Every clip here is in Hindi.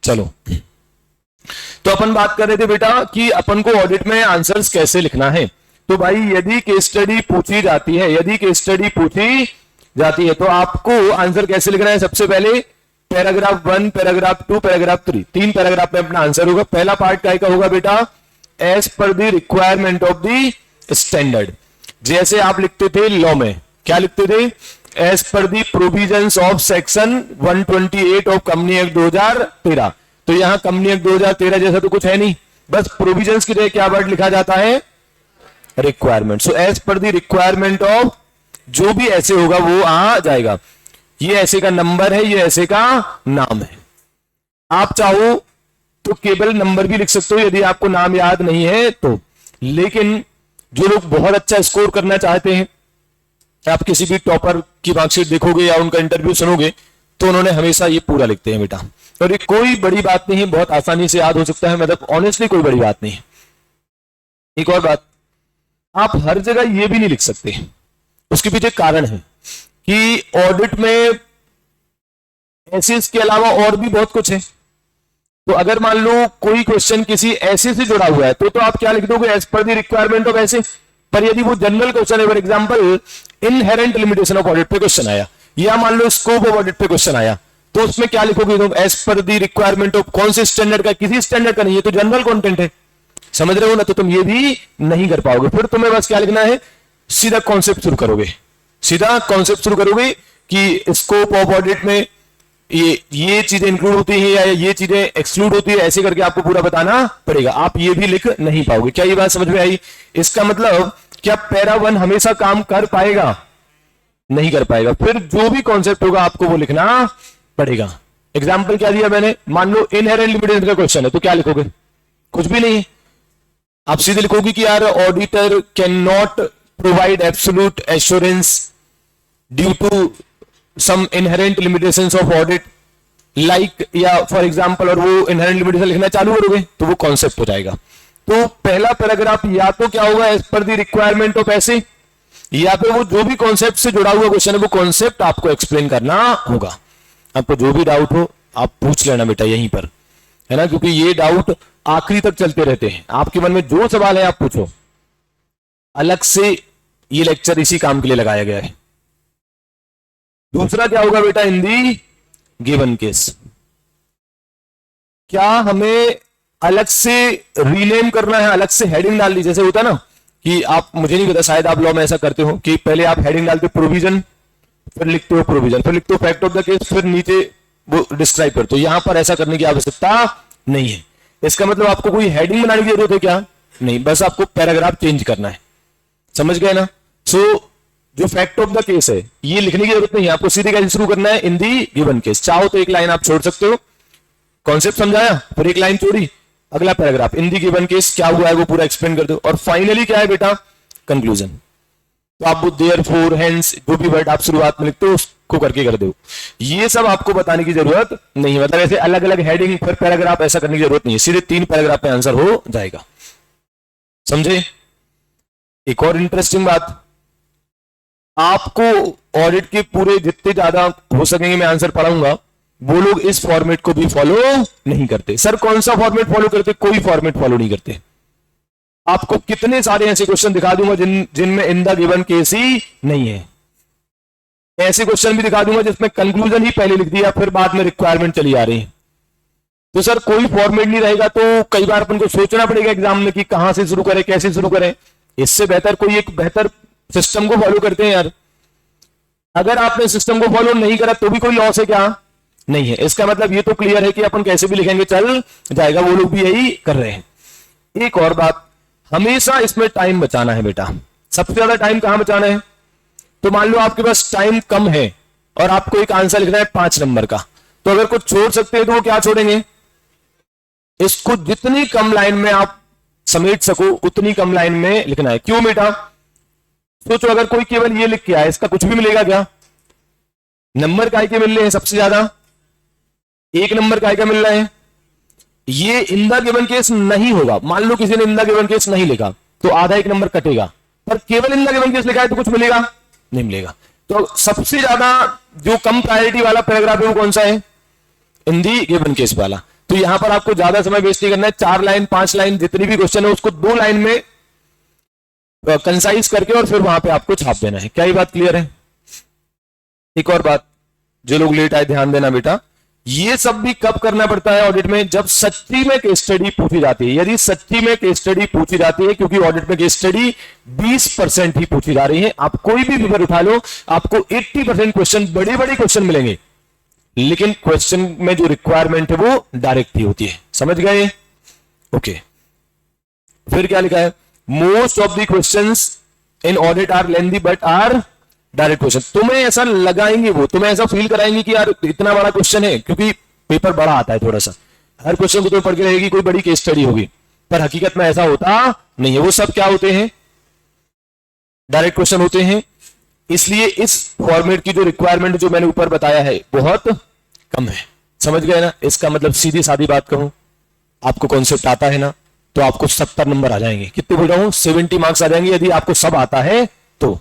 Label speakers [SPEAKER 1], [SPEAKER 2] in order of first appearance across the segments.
[SPEAKER 1] चलो, तो अपन बात कर रहे थे बेटा कि अपन को ऑडिट में आंसर्स कैसे लिखना है। तो भाई यदि केस स्टडी पूछी जाती है, यदि केस स्टडी पूछी जाती है तो आपको आंसर कैसे लिखना है। सबसे पहले पैराग्राफ 1, पैराग्राफ 2, पैराग्राफ 3, 3 पैराग्राफ में अपना आंसर होगा। पहला पार्ट क्या होगा बेटा, as per the requirement of the standard. जैसे आप लिखते थे लॉ में, क्या लिखते थे, as per the provisions of section 128 ऑफ कंपनी एक्ट 2013। तो यहां कंपनी एक्ट 2013 जैसा तो कुछ है नहीं, बस प्रोविजंस की जगह क्या वर्ड लिखा जाता है, requirement. So as per the requirement of, जो भी ऐसे होगा वो आ जाएगा। ये ऐसे का नंबर है, ये ऐसे का नाम है। आप चाहो तो केवल नंबर भी लिख सकते हो यदि आपको नाम याद नहीं है तो। लेकिन जो लोग बहुत अच्छा स्कोर करना चाहते हैं, आप किसी भी टॉपर की मार्कशीट देखोगे या उनका इंटरव्यू सुनोगे तो उन्होंने हमेशा ये पूरा लिखते हैं बेटा। और ये कोई बड़ी बात नहीं है, बहुत आसानी से याद हो सकता है, मतलब ऑनेस्टली कोई बड़ी बात नहीं है। एक और बात, आप हर जगह ये भी नहीं लिख सकते, उसके पीछे कारण है कि ऑडिट में ऐसे इसके अलावा और भी बहुत कुछ है। तो अगर मान लो कोई क्वेश्चन किसी ऐसे से जुड़ा हुआ है तो आप क्या लिख दोगे, as per the requirement of ऐसे। पर यदि वो जनरल क्वेश्चन है, for example inherent limitation of audit पे क्वेश्चन आया, या मान लो स्कोप ऑफ ऑडिट पे क्वेश्चन आया, तो उसमें क्या लिखोगे तुम, as per the requirement of कौन से स्टैंडर्ड का, किसी स्टैंडर्ड का नहीं है, तो जनरल कंटेंट है, समझ रहे हो ना। तो तुम ये भी नहीं कर पाओगे। फिर तुम्हें बस क्या लिखना है, सीधा कॉन्सेप्ट शुरू करोगे, सीधा कॉन्सेप्ट शुरू करोगे कि स्कोप ऑफ ऑडिट में ये चीजें इंक्लूड होती है या ये चीजें एक्सक्लूड होती है, ऐसे करके आपको पूरा बताना पड़ेगा। आप ये भी लिख नहीं पाओगे। क्या ये बात समझ में आई? इसका मतलब क्या पैरा 1 हमेशा काम कर पाएगा? नहीं कर पाएगा। फिर जो भी कॉन्सेप्ट होगा आपको वो लिखना पड़ेगा। एग्जाम्पल क्या दिया मैंने, मान लो इनहेरेंट लिमिटेशन का क्वेश्चन है तो क्या लिखोगे, कुछ भी नहीं, आप सीधे लिखोगे कि यार auditor cannot provide absolute assurance due to some inherent limitations of audit like, या फॉर एग्जांपल, और वो इनहेरेंट लिमिटेशन लिखना चालू करोगे तो वो कॉन्सेप्ट हो जाएगा। तो पहला पैराग्राफ या तो क्या होगा, as per the requirement of ऐसे, या फिर वो जो भी कॉन्सेप्ट से जुड़ा हुआ क्वेश्चन है वो कॉन्सेप्ट आपको एक्सप्लेन करना होगा। आपको जो भी डाउट हो आप पूछ लेना बेटा यहीं पर, है ना, क्योंकि ये डाउट आखिरी तक चलते रहते हैं। आपके मन में जो सवाल है आप पूछो, अलग से ये लेक्चर इसी काम के लिए लगाया गया है। दूसरा क्या होगा बेटा, इन दी गिवन केस, क्या हमें अलग से रीनेम करना है, अलग से हेडिंग डाल दी, जैसे होता है ना कि आप, मुझे नहीं पता, शायद आप लॉ में ऐसा करते हो कि पहले आप हेडिंग डालते हो प्रोविजन, फिर लिखते हो प्रोविजन, फिर लिखते हो फैक्ट ऑफ द केस, फिर नीचे वो डिस्क्राइब करते हो। यहां पर ऐसा करने की आवश्यकता नहीं है। इसका मतलब आपको कोई हेडिंग बनाने की जरूरत है क्या? नहीं, बस आपको पैराग्राफ चेंज करना है, समझ गए ना। सो जो फैक्ट ऑफ द केस है ये लिखने की जरूरत नहीं है, आपको सीधे कैसे शुरू करना है, इन दी गिवन केस। चाहो तो एक लाइन आप छोड़ सकते हो, कॉन्सेप्ट समझाया, फिर एक लाइन छोड़ी, अगला paragraph in the given case क्या हुआ है वो पूरा एक्सप्लेन कर दो, और फाइनली क्या है बेटा, कंक्लूजन। तो आप देयरफॉर, हेंस, जो भी वर्ड आप शुरुआत में लिखते हो उसको करके कर दो। ये सब आपको बताने की जरूरत नहीं है, मतलब ऐसे अलग अलग हेडिंग फिर पैराग्राफ ऐसा करने की जरूरत नहीं है, सीधे 3 पैराग्राफ में आंसर हो जाएगा, समझे। एक और इंटरेस्टिंग बात, आपको ऑडिट के पूरे जितने ज्यादा हो सकेंगे मैं आंसर पढ़ाऊंगा, वो लोग इस फॉर्मेट को भी फॉलो नहीं करते। सर कौन सा फॉर्मेट फॉलो करते? कोई फॉर्मेट फॉलो नहीं करते। आपको कितने सारे ऐसे क्वेश्चन दिखा दूंगा जिनमें इन द गिवन केस ही नहीं है। ऐसे क्वेश्चन भी दिखा दूंगा जिसमें कंक्लूजन ही पहले लिख दिया, फिर बाद में रिक्वायरमेंट चली आ रही है। तो सर कोई फॉर्मेट नहीं रहेगा तो कई बार अपन को सोचना पड़ेगा एग्जाम में कि कहां से शुरू करें, कैसे शुरू करें। इससे बेहतर कोई एक बेहतर सिस्टम को फॉलो करते हैं यार। अगर आपने सिस्टम को फॉलो नहीं करा तो भी कोई लॉस है क्या? नहीं है। इसका मतलब ये तो क्लियर है कि अपन कैसे भी लिखेंगे चल जाएगा, वो लोग भी यही कर रहे हैं। एक और बात, हमेशा इसमें टाइम बचाना है बेटा। सबसे ज्यादा टाइम कहां बचाना है? तो मान लो आपके पास टाइम कम है और आपको एक आंसर लिखना है 5 नंबर का, तो अगर कुछ छोड़ सकते हैं तो वो क्या छोड़ेंगे? इसको जितनी कम लाइन में आप समेट सको उतनी कम लाइन में लिखना है। क्यों बेटा? सोचो अगर कोई केवल ये लिख के आए, इसका कुछ भी मिलेगा क्या? नंबर काय के मिल रहे हैं सबसे ज्यादा? 1 नंबर काय का मिल रहा है? ये इन द गिवन केस नहीं होगा। मान लो किसी ने इन द गिवन केस नहीं लिखा तो आधा 1 नंबर कटेगा, पर केवल इन द गिवन केस लिखा है तो कुछ मिलेगा? नहीं मिलेगा। तो सबसे ज्यादा जो कम प्रायोरिटी वाला पैराग्राफ है वो कौन सा है? इन द गिवन केस वाला। तो यहां पर आपको ज्यादा समय वेस्ट नहीं करना है, 4 लाइन 5 लाइन जितनी भी क्वेश्चन है उसको 2 लाइन में कंसाइज करके और फिर वहां पे आपको छाप देना है। क्या ये बात क्लियर है? एक और बात, जो लोग लेट आए ध्यान देना बेटा, ये सब भी कब करना पड़ता है ऑडिट में? जब सच्ची में केस स्टडी पूछी जाती है। यदि सच्ची में केस स्टडी पूछी जाती है, क्योंकि ऑडिट में केस स्टडी 20% ही पूछी जा रही है। आप कोई भी पेपर उठा लो, आपको 80% क्वेश्चन, बड़े बड़े क्वेश्चन मिलेंगे, लेकिन क्वेश्चन में जो रिक्वायरमेंट है वो डायरेक्ट ही होती है। समझ गए? ओके। फिर क्या लिखा है? Most of the questions in audit are lengthy but are direct question. तुम्हें ऐसा लगाएंगे, वो तुम्हें ऐसा फील कराएंगे कि यार इतना बड़ा क्वेश्चन है, क्योंकि पेपर बड़ा आता है थोड़ा सा, हर क्वेश्चन को तो पढ़ के रहेगी, कोई बड़ी केस स्टडी होगी, पर हकीकत में ऐसा होता नहीं है। वो सब क्या होते हैं? डायरेक्ट क्वेश्चन होते हैं। इसलिए इस फॉर्मेट की जो रिक्वायरमेंट जो मैंने ऊपर बताया है बहुत कम है। समझ गए ना? इसका मतलब सीधी सादी बात कहूं, आपको कॉन्सेप्ट आता है ना, तो आपको 70 नंबर आ जाएंगे। कितने बोल रहा हूं? 70 मार्क्स आ जाएंगे यदि आपको सब आता है तो।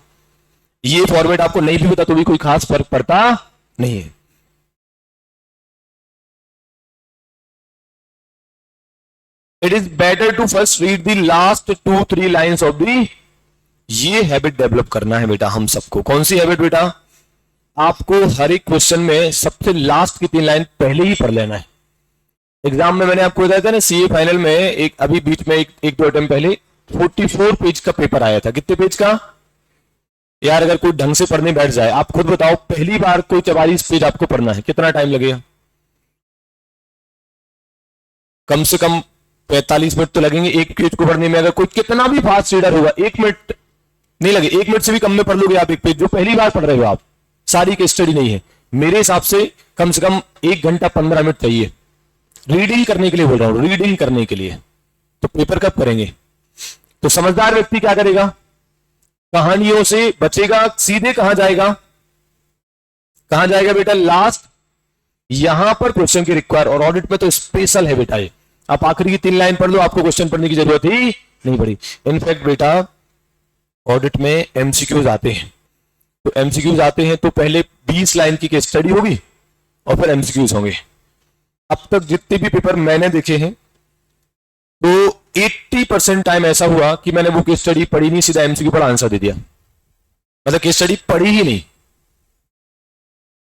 [SPEAKER 1] ये फॉर्मेट आपको नहीं भी पता तो भी कोई खास फर्क पड़ता नहीं है। It is better to first read the last 2-3 lines of the. ये हैबिट डेवलप करना है बेटा हम सबको। कौन सी हैबिट बेटा? आपको हर एक क्वेश्चन में सबसे लास्ट की 3 लाइन पहले ही पढ़ लेना है। एग्जाम में मैंने आपको बताया था ना, सीए फाइनल में एक अभी बीच में एक 2 अटेम्प्ट पहले 44 पेज का पेपर आया था। कितने पेज का यार? अगर कोई ढंग से पढ़ने बैठ जाए, आप खुद बताओ, पहली बार कोई 44 पेज आपको पढ़ना है, कितना टाइम लगेगा? कम से कम 45 मिनट तो लगेंगे एक पेज को पढ़ने में। अगर कोई कितना भी फास्ट रीडर होगा, 1 मिनट नहीं लगे, 1 मिनट से भी कम में पढ़ लोगे आप एक पेज, जो पहली बार पढ़ रहे हो आप, सारी केस स्टडी नहीं है। मेरे हिसाब से कम 1 घंटा 15 मिनट चाहिए रीडिंग करने के लिए, बोल रहा हूं रीडिंग करने के लिए। तो पेपर कब करेंगे? तो समझदार व्यक्ति क्या करेगा? कहानियों से बचेगा, सीधे कहां जाएगा? कहां जाएगा बेटा? लास्ट। यहां पर क्वेश्चन की रिक्वायर, और ऑडिट में तो स्पेशल है बेटा ये। आप आखिरी की 3 लाइन पढ़ लो, आपको क्वेश्चन पढ़ने की जरूरत ही नहीं पड़ी। इनफैक्ट बेटा ऑडिट में एमसीक्यूज आते हैं, तो एमसीक्यूज आते हैं तो पहले 20 लाइन की केस स्टडी होगी और फिर एमसीक्यूज होंगे। अब तक जितने भी पेपर मैंने देखे हैं तो 80% टाइम ऐसा हुआ कि मैंने वो केस स्टडी पढ़ी नहीं, सीधा एमसीक्यू पर आंसर दे दिया। मतलब केस स्टडी पढ़ी ही नहीं।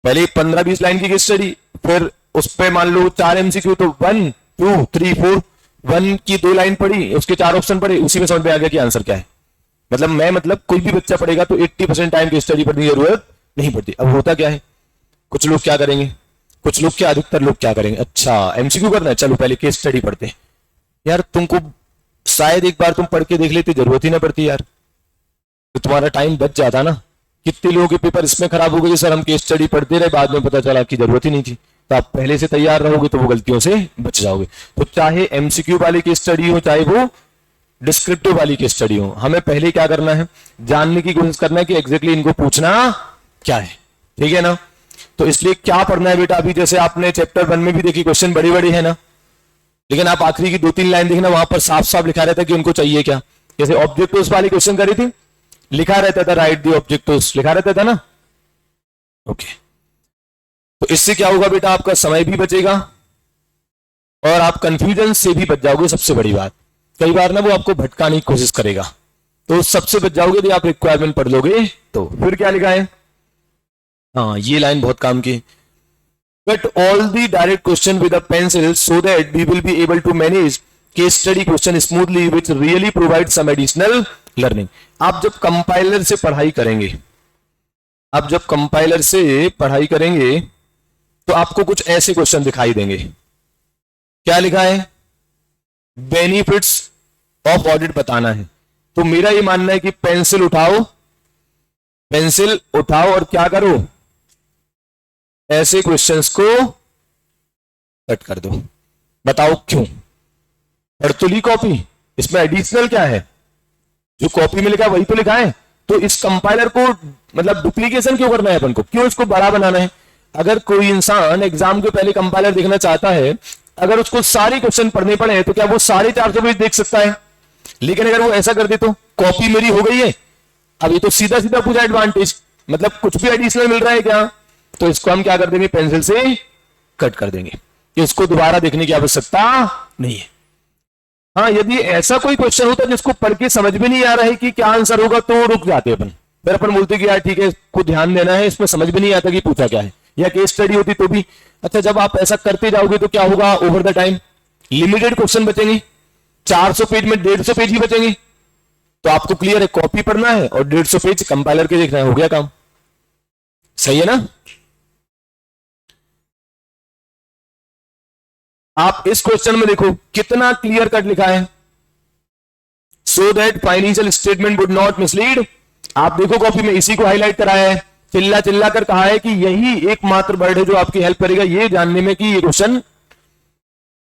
[SPEAKER 1] पहले 15-20 लाइन की केस स्टडी, फिर उस पे मान लो 4 एमसीक्यू, तो 1 2 3 4 1 की 2 लाइन पढ़ी, उसके 4 ऑप्शन पढ़े, उसी में समझ में आ गया कि आंसर क्या है। मतलब कोई भी बच्चा पढ़ेगा तो 80% टाइम की स्टडी पढ़ने की जरूरत नहीं पड़ती। अब होता क्या है, कुछ लोग क्या करेंगे, कुछ लोग क्या, अधिकतर लोग क्या करेंगे, अच्छा एमसीक्यू करना है, चलो पहले केस स्टडी पढ़ते हैं। यार तुमको शायद एक बार तुम पढ़ के देख लेते, जरूरत ही ना पड़ती यार, तो तुम्हारा टाइम बच जाता ना। कितने लोगों के पेपर इसमें खराब हो गए, सर हम केस स्टडी पढ़ते रहे, बाद में पता चला कि जरूरत ही नहीं थी। तो आप पहले से तैयार रहोगे तो वो गलतियों से बच जाओगे। तो चाहे एमसीक्यू वाली केस स्टडी हो, चाहे वो डिस्क्रिप्टिव वाली केस स्टडी हो, हमें पहले क्या करना है, जानने की कोशिश करना है कि एग्जैक्टली इनको पूछना क्या है। ठीक है ना? तो इसलिए क्या पढ़ना है बेटा, अभी जैसे आपने चैप्टर 1 में भी देखी, क्वेश्चन बड़ी बड़ी है ना, लेकिन आप आखिरी की 2-3 लाइन देखना, वहां पर साफ साफ लिखा रहता है कि उनको चाहिए क्या। जैसे ऑब्जेक्टिव्स वाली क्वेश्चन करी थी, लिखा रहता था राइट द ऑब्जेक्टिव्स, लिखा रहता था ना। ओके, तो इससे क्या होगा बेटा, आपका समय भी बचेगा और आप कंफ्यूजन से भी बच जाओगे। सबसे बड़ी बात, कई बार ना वो आपको भटकाने की कोशिश करेगा, तो सबसे बच जाओगे यदि आप रिक्वायरमेंट पढ़ लोगे तो। फिर क्या लिखा है, हाँ ये लाइन बहुत काम की, cut all the direct question with a pencil so that we will be able to manage case study question smoothly, which really provides some additional learning. आप जब कंपाइलर से पढ़ाई करेंगे, आप जब कंपाइलर से पढ़ाई करेंगे तो आपको कुछ ऐसे क्वेश्चन दिखाई देंगे। क्या लिखा है, बेनिफिट्स ऑफ ऑडिट बताना है। तो मेरा ये मानना है कि पेंसिल उठाओ, पेंसिल उठाओ और क्या करो, ऐसे क्वेश्चंस को कट कर दो। बताओ क्यों? पढ़ तो ली कॉपी, इसमें एडिशनल क्या है, जो कॉपी में लिखा है वही तो लिखा है। तो इस कंपाइलर को मतलब डुप्लीकेशन क्यों करना है अपन को, क्यों इसको बड़ा बनाना है। अगर कोई इंसान एग्जाम के पहले कंपाइलर देखना चाहता है, अगर उसको सारे क्वेश्चन पढ़ने पड़े तो क्या वो सारे 400 पेज देख सकता है। लेकिन अगर वो ऐसा कर दे तो कॉपी मेरी हो गई है, अब ये तो सीधा सीधा पूछा एडवांटेज, मतलब कुछ भी एडिशनल मिल रहा है क्या, तो इसको हम क्या कर देंगे, पेंसिल से कट कर देंगे। कि इसको दोबारा देखने की आवश्यकता नहीं है। हाँ, यदि ऐसा कोई क्वेश्चन होता है जिसको पढ़ के समझ में नहीं आ रहा है कि क्या आंसर होगा, तो रुक जाते अपन, फिर अपन बोलते कि यार ठीक है, इसको ध्यान देना है, इसमें समझ में नहीं आता कि पूछा क्या है। या केस स्टडी होती तो भी अच्छा, जब आप ऐसा करते जाओगे तो क्या होगा, over the time limited question बचेंगे, 400 पेज में 150 पेज ही बचेंगे। तो आपको क्लियर है, कॉपी पढ़ना है और 150 पेज कंपाइलर के देखना है, हो गया काम। सही है ना। आप इस क्वेश्चन में देखो कितना क्लियर कट लिखा है, so that financial statement would not mislead. आप देखो कॉपी में इसी को हाईलाइट कराया है, चिल्ला चिल्ला कर कहा है कि यही एकमात्र वर्ड है जो आपकी हेल्प करेगा ये जानने में कि ये क्वेश्चन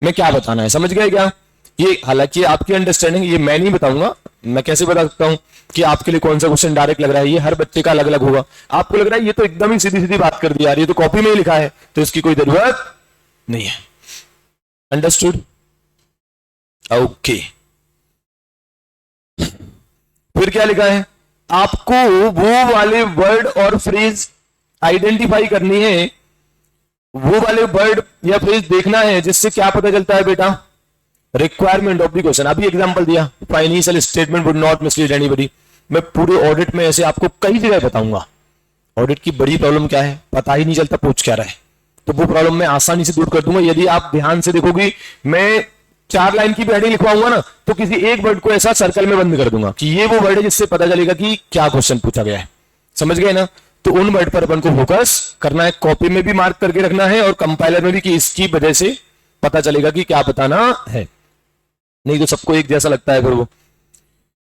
[SPEAKER 1] में क्या बताना है। समझ गए क्या? ये हालांकि आपकी अंडरस्टैंडिंग, ये मैं नहीं बताऊंगा, मैं कैसे बता सकता हूं कि आपके लिए कौन सा क्वेश्चन डायरेक्ट लग रहा है, ये हर बच्चे का अलग अलग होगा। आपको लग रहा है ये तो एकदम ही सीधी सीधी बात कर दी यार, ये तो कॉपी में ही लिखा है, तो इसकी कोई जरूरत नहीं है। अंडरस्टूड? ओके। फिर क्या लिखा है, आपको वो वाले वर्ड और फ्रेज आइडेंटिफाई करनी है, वो वाले वर्ड या फ्रेज देखना है जिससे क्या पता चलता है बेटा, रिक्वायरमेंट ऑफ द क्वेश्चन। अभी एग्जांपल दिया, financial statement would not mislead anybody. मैं पूरे ऑडिट में ऐसे आपको कई जगह बताऊंगा ऑडिट की बड़ी प्रॉब्लम क्या है, पता ही नहीं चलता पूछ क्या रहा है, तो वो प्रॉब्लम मैं आसानी से दूर कर दूंगा यदि आप ध्यान से देखोगी। मैं 4 लाइन की भी हेडिंग लिखवाऊंगा ना, तो किसी एक वर्ड को ऐसा सर्कल में बंद कर दूंगा कि ये वो वर्ड है जिससे पता चलेगा कि क्या क्वेश्चन पूछा गया है। समझ गए ना? तो उन वर्ड पर अपन को फोकस करना है, कॉपी में भी मार्क करके रखना है और कंपाइलर में भी, कि इसकी वजह से पता चलेगा कि क्या बताना है। नहीं तो सबको एक जैसा लगता है फिर वो।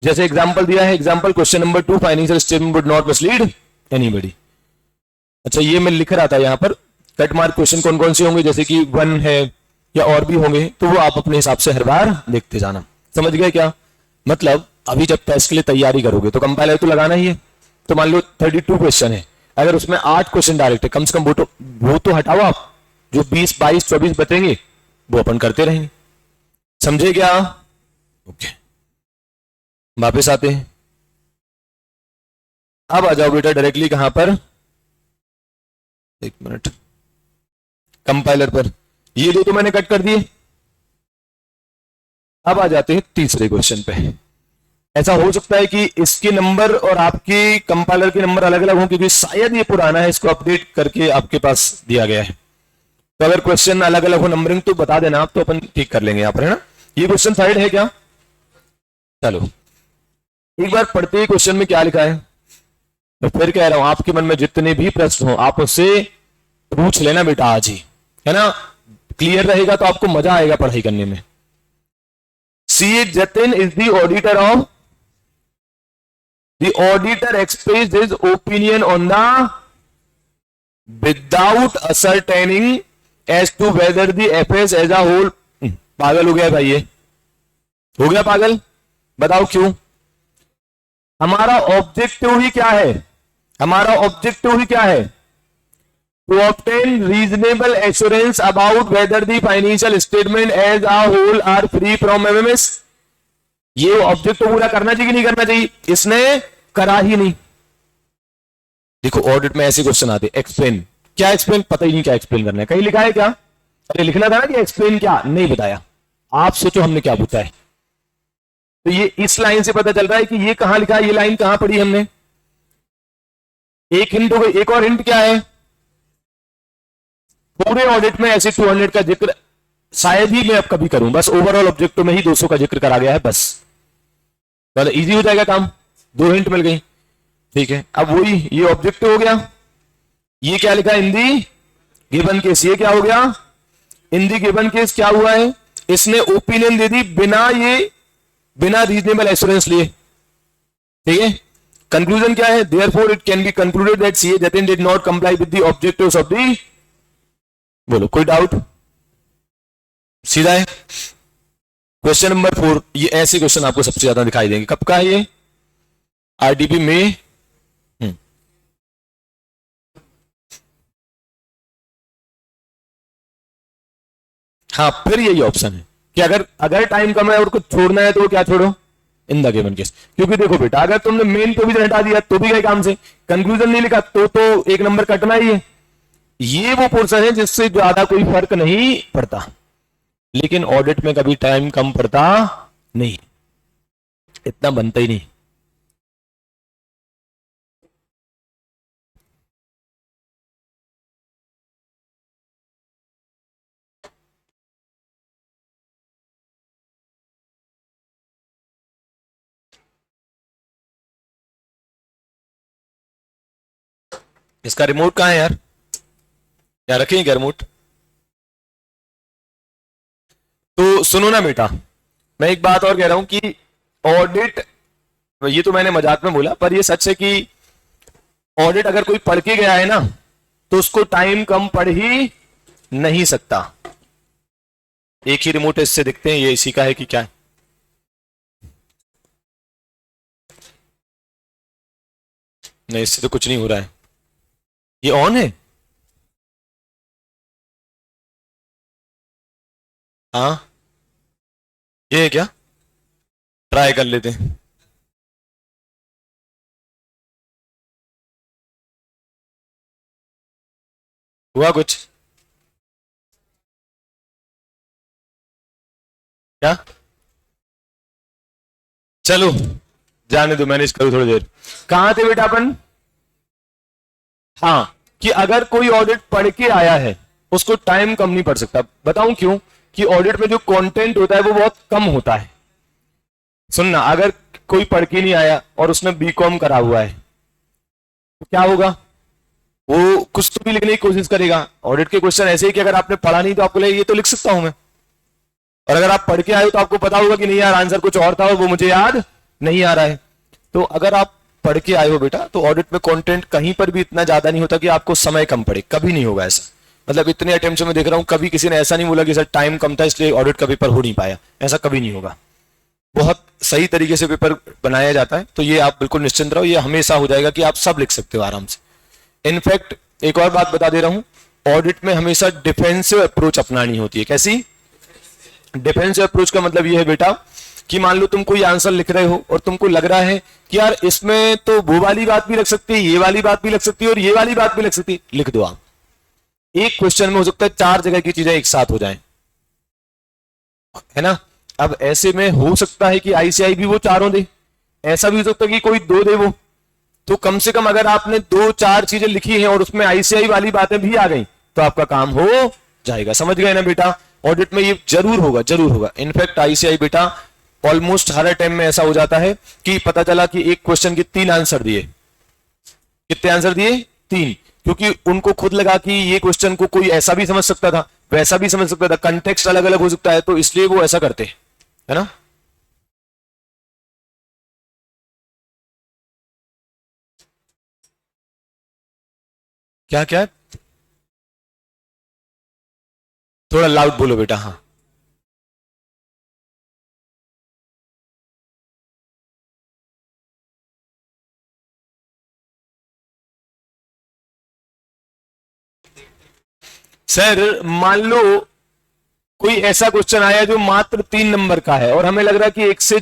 [SPEAKER 1] जैसे एग्जांपल दिया है, example question number 2, financial statement would not mislead anybody. अच्छा, ये मैं लिख रहा था यहां पर कट मार्क क्वेश्चन कौन कौन से होंगे, जैसे कि 1 है या और भी होंगे, तो वो आप अपने हिसाब से हर बार देखते जाना। समझ गए क्या? मतलब अभी जब टेस्ट के लिए तैयारी करोगे तो कंपाइलर तो लगाना ही है। तो मान लो 32 क्वेश्चन है, अगर उसमें 8 क्वेश्चन डायरेक्ट है, कम से कम वो तो हटाओ आप, जो 20, 22, 24 बचेंगे वो अपन करते रहेंगे। समझे क्या? ओके, वापस आते हैं। अब आ जाओ बेटा डायरेक्टली कहां पर, एक मिनट, कंपाइलर पर। ये दो तो मैंने कट कर दिए। अब आ जाते हैं तीसरे क्वेश्चन पे। ऐसा हो सकता है कि इसके नंबर और आपके कंपाइलर के नंबर अलग अलग हों, क्योंकि शायद ये पुराना है, इसको अपडेट करके आपके पास दिया गया है। तो अगर क्वेश्चन अलग अलग हो नंबरिंग तो बता देना आप, तो अपन ठीक कर लेंगे यहां पर, है ना। ये क्वेश्चन 3rd है क्या? चलो एक बार पढ़ते ही क्वेश्चन में क्या लिखा है। तो फिर कह रहा हूं, आपके मन में जितने भी प्रश्न हो आप उससे पूछ लेना बेटा आज ही, है ना। क्लियर रहेगा तो आपको मजा आएगा पढ़ाई करने में। See Jatin is the auditor of, the auditor expressed his opinion on the without ascertaining as to whether the FS as a whole. पागल हो गया भाई, ये हो गया पागल? बताओ क्यों? हमारा ऑब्जेक्टिव ही क्या है, हमारा ऑब्जेक्टिव ही क्या है, to obtain reasonable assurance about whether the financial statement as a whole are free from MMS। ये ऑब्जेक्टिव पूरा करना चाहिए कि नहीं करना चाहिए? इसने करा ही नहीं। देखो ऑडिट में ऐसे क्वेश्चन आते, एक्सप्लेन, क्या एक्सप्लेन, पता ही नहीं क्या एक्सप्लेन करना है। कहीं लिखा है क्या? अरे लिखना था ना कि एक्सप्लेन, क्या नहीं बताया। आप सोचो हमने क्या पूछा है। तो ये इस लाइन से पता चल रहा है कि ये कहां लिखा है, ये लाइन कहां पढ़ी हमने। एक हिंट हो गई, एक और हिंट क्या है, पूरे ऑडिट में ऐसे 200 का जिक्र शायद ही मैं अब कभी करूं, बस ओवरऑल ऑब्जेक्टिव में ही 200 का जिक्र करा गया है बस। तो इजी हो जाएगा काम, 2 हिंट मिल गई। ठीक है, अब वही ये ऑब्जेक्टिव हो गया। ये क्या लिखा, इन दी गिवन केस, ये क्या हो गया, इन दी गिवन केस क्या हुआ है, इसने ओपिनियन दे दी बिना रीजनेबल एश्योरेंस लिए। ठीक है, कंक्लूजन क्या है, therefore it can be concluded that CA Jatin did not comply with the objectives of the, बोलो कोई डाउट? सीधा है। क्वेश्चन नंबर 4, ये ऐसे क्वेश्चन आपको सबसे ज्यादा दिखाई देंगे। कब का है ये? आरडीपी में। हाँ, फिर यही ऑप्शन है कि अगर टाइम कम है और कुछ छोड़ना है तो क्या छोड़ो, इन द गिवन केस। क्योंकि देखो बेटा, अगर तुमने मेन प्रोविजन हटा दिया तो भी गए काम से, कंक्लूजन नहीं लिखा तो 1 नंबर कटना ही है। ये वो पोर्शन है जिससे ज्यादा कोई फर्क नहीं पड़ता, लेकिन ऑडिट में कभी टाइम कम पड़ता नहीं, इतना बनता ही नहीं। इसका रिमोट कहाँ है यार, क्या रखें क्या रिमोट? तो सुनो ना बेटा, मैं एक बात और कह रहा हूं कि ऑडिट, ये तो मैंने मजाक में बोला पर ये सच है कि ऑडिट अगर कोई पढ़ के गया है ना तो उसको टाइम कम पड़ ही नहीं सकता। एक ही रिमोट इससे दिखते हैं, ये इसी का है कि क्या है? नहीं, इससे तो कुछ नहीं हो रहा है। ये ऑन है? हाँ, ये है क्या? ट्राई कर लेते हैं। हुआ कुछ? क्या? चलो जाने दो, मैनेज करो थोड़ी देर। कहां थे बेटा अपन? हाँ, कि अगर कोई ऑडिट पढ़ के आया है उसको टाइम कम नहीं पड़ सकता। बताऊं क्यों? कि ऑडिट में जो कंटेंट होता है वो बहुत कम होता है। सुनना, अगर कोई पढ़ के नहीं आया और उसने बीकॉम करा हुआ है तो क्या होगा? वो कुछ तो भी लिखने की कोशिश करेगा। ऑडिट के क्वेश्चन ऐसे ही कि अगर आपने पढ़ा नहीं तो आपको लगेगा ये तो लिख सकता हूं मैं, और अगर आप पढ़ के आए हो तो आपको पता होगा कि नहीं यार आंसर कुछ और था और वो मुझे याद नहीं आ रहा है। तो अगर आप पढ़ के आए हो बेटा तो ऑडिट में कंटेंट कहीं पर भी इतना ज्यादा नहीं होता कि आपको समय कम पड़े, कभी नहीं होगा ऐसा। मतलब इतने अटेम्प्ट में देख रहा हूं कभी किसी ने ऐसा नहीं बोला कि सर टाइम कम था इसलिए ऑडिट का पेपर हो नहीं पाया, ऐसा कभी नहीं होगा। बहुत सही तरीके से पेपर बनाया जाता है, तो ये आप बिल्कुल निश्चिंत रहो, ये हमेशा हो जाएगा कि आप सब लिख सकते हो आराम से। इनफैक्ट एक और बात बता दे रहा हूं, ऑडिट में हमेशा डिफेंसिव अप्रोच अपनानी होती है। कैसी? डिफेंसिव अप्रोच का मतलब ये है बेटा कि मान लो तुम कोई आंसर लिख रहे हो और तुमको लग रहा है कि यार इसमें तो वो वाली बात भी लग सकती है, ये वाली बात भी लग सकती है और ये वाली बात भी लग सकती है, लिख दो आप। एक क्वेश्चन में हो सकता है चार जगह की चीजें एक साथ हो जाएं, है ना? अब ऐसे में हो सकता है कि आईसीआई भी वो चारों दे, ऐसा भी हो सकता है कि कोई दो दे वो। तो कम से कम अगर आपने दो चार चीजें लिखी हैं और उसमें आईसीआई वाली बातें भी आ गई तो आपका काम हो जाएगा। समझ गए ना बेटा? ऑडिट में ये जरूर होगा, जरूर होगा। इनफैक्ट आईसीआई बेटा ऑलमोस्ट हर टाइम में ऐसा हो जाता है कि पता चला कि एक क्वेश्चन के तीन आंसर दिए। कितने आंसर दिए? तीन। क्योंकि उनको खुद लगा कि ये क्वेश्चन को कोई ऐसा भी समझ सकता था, वैसा भी समझ सकता था, कंटेक्स्ट अलग अलग हो सकता है, तो इसलिए वो ऐसा करते हैं, है ना? क्या क्या? थोड़ा लाउड बोलो बेटा। हाँ, सर मान लो कोई ऐसा क्वेश्चन आया जो मात्र 3 नंबर का है और हमें लग रहा है कि एक से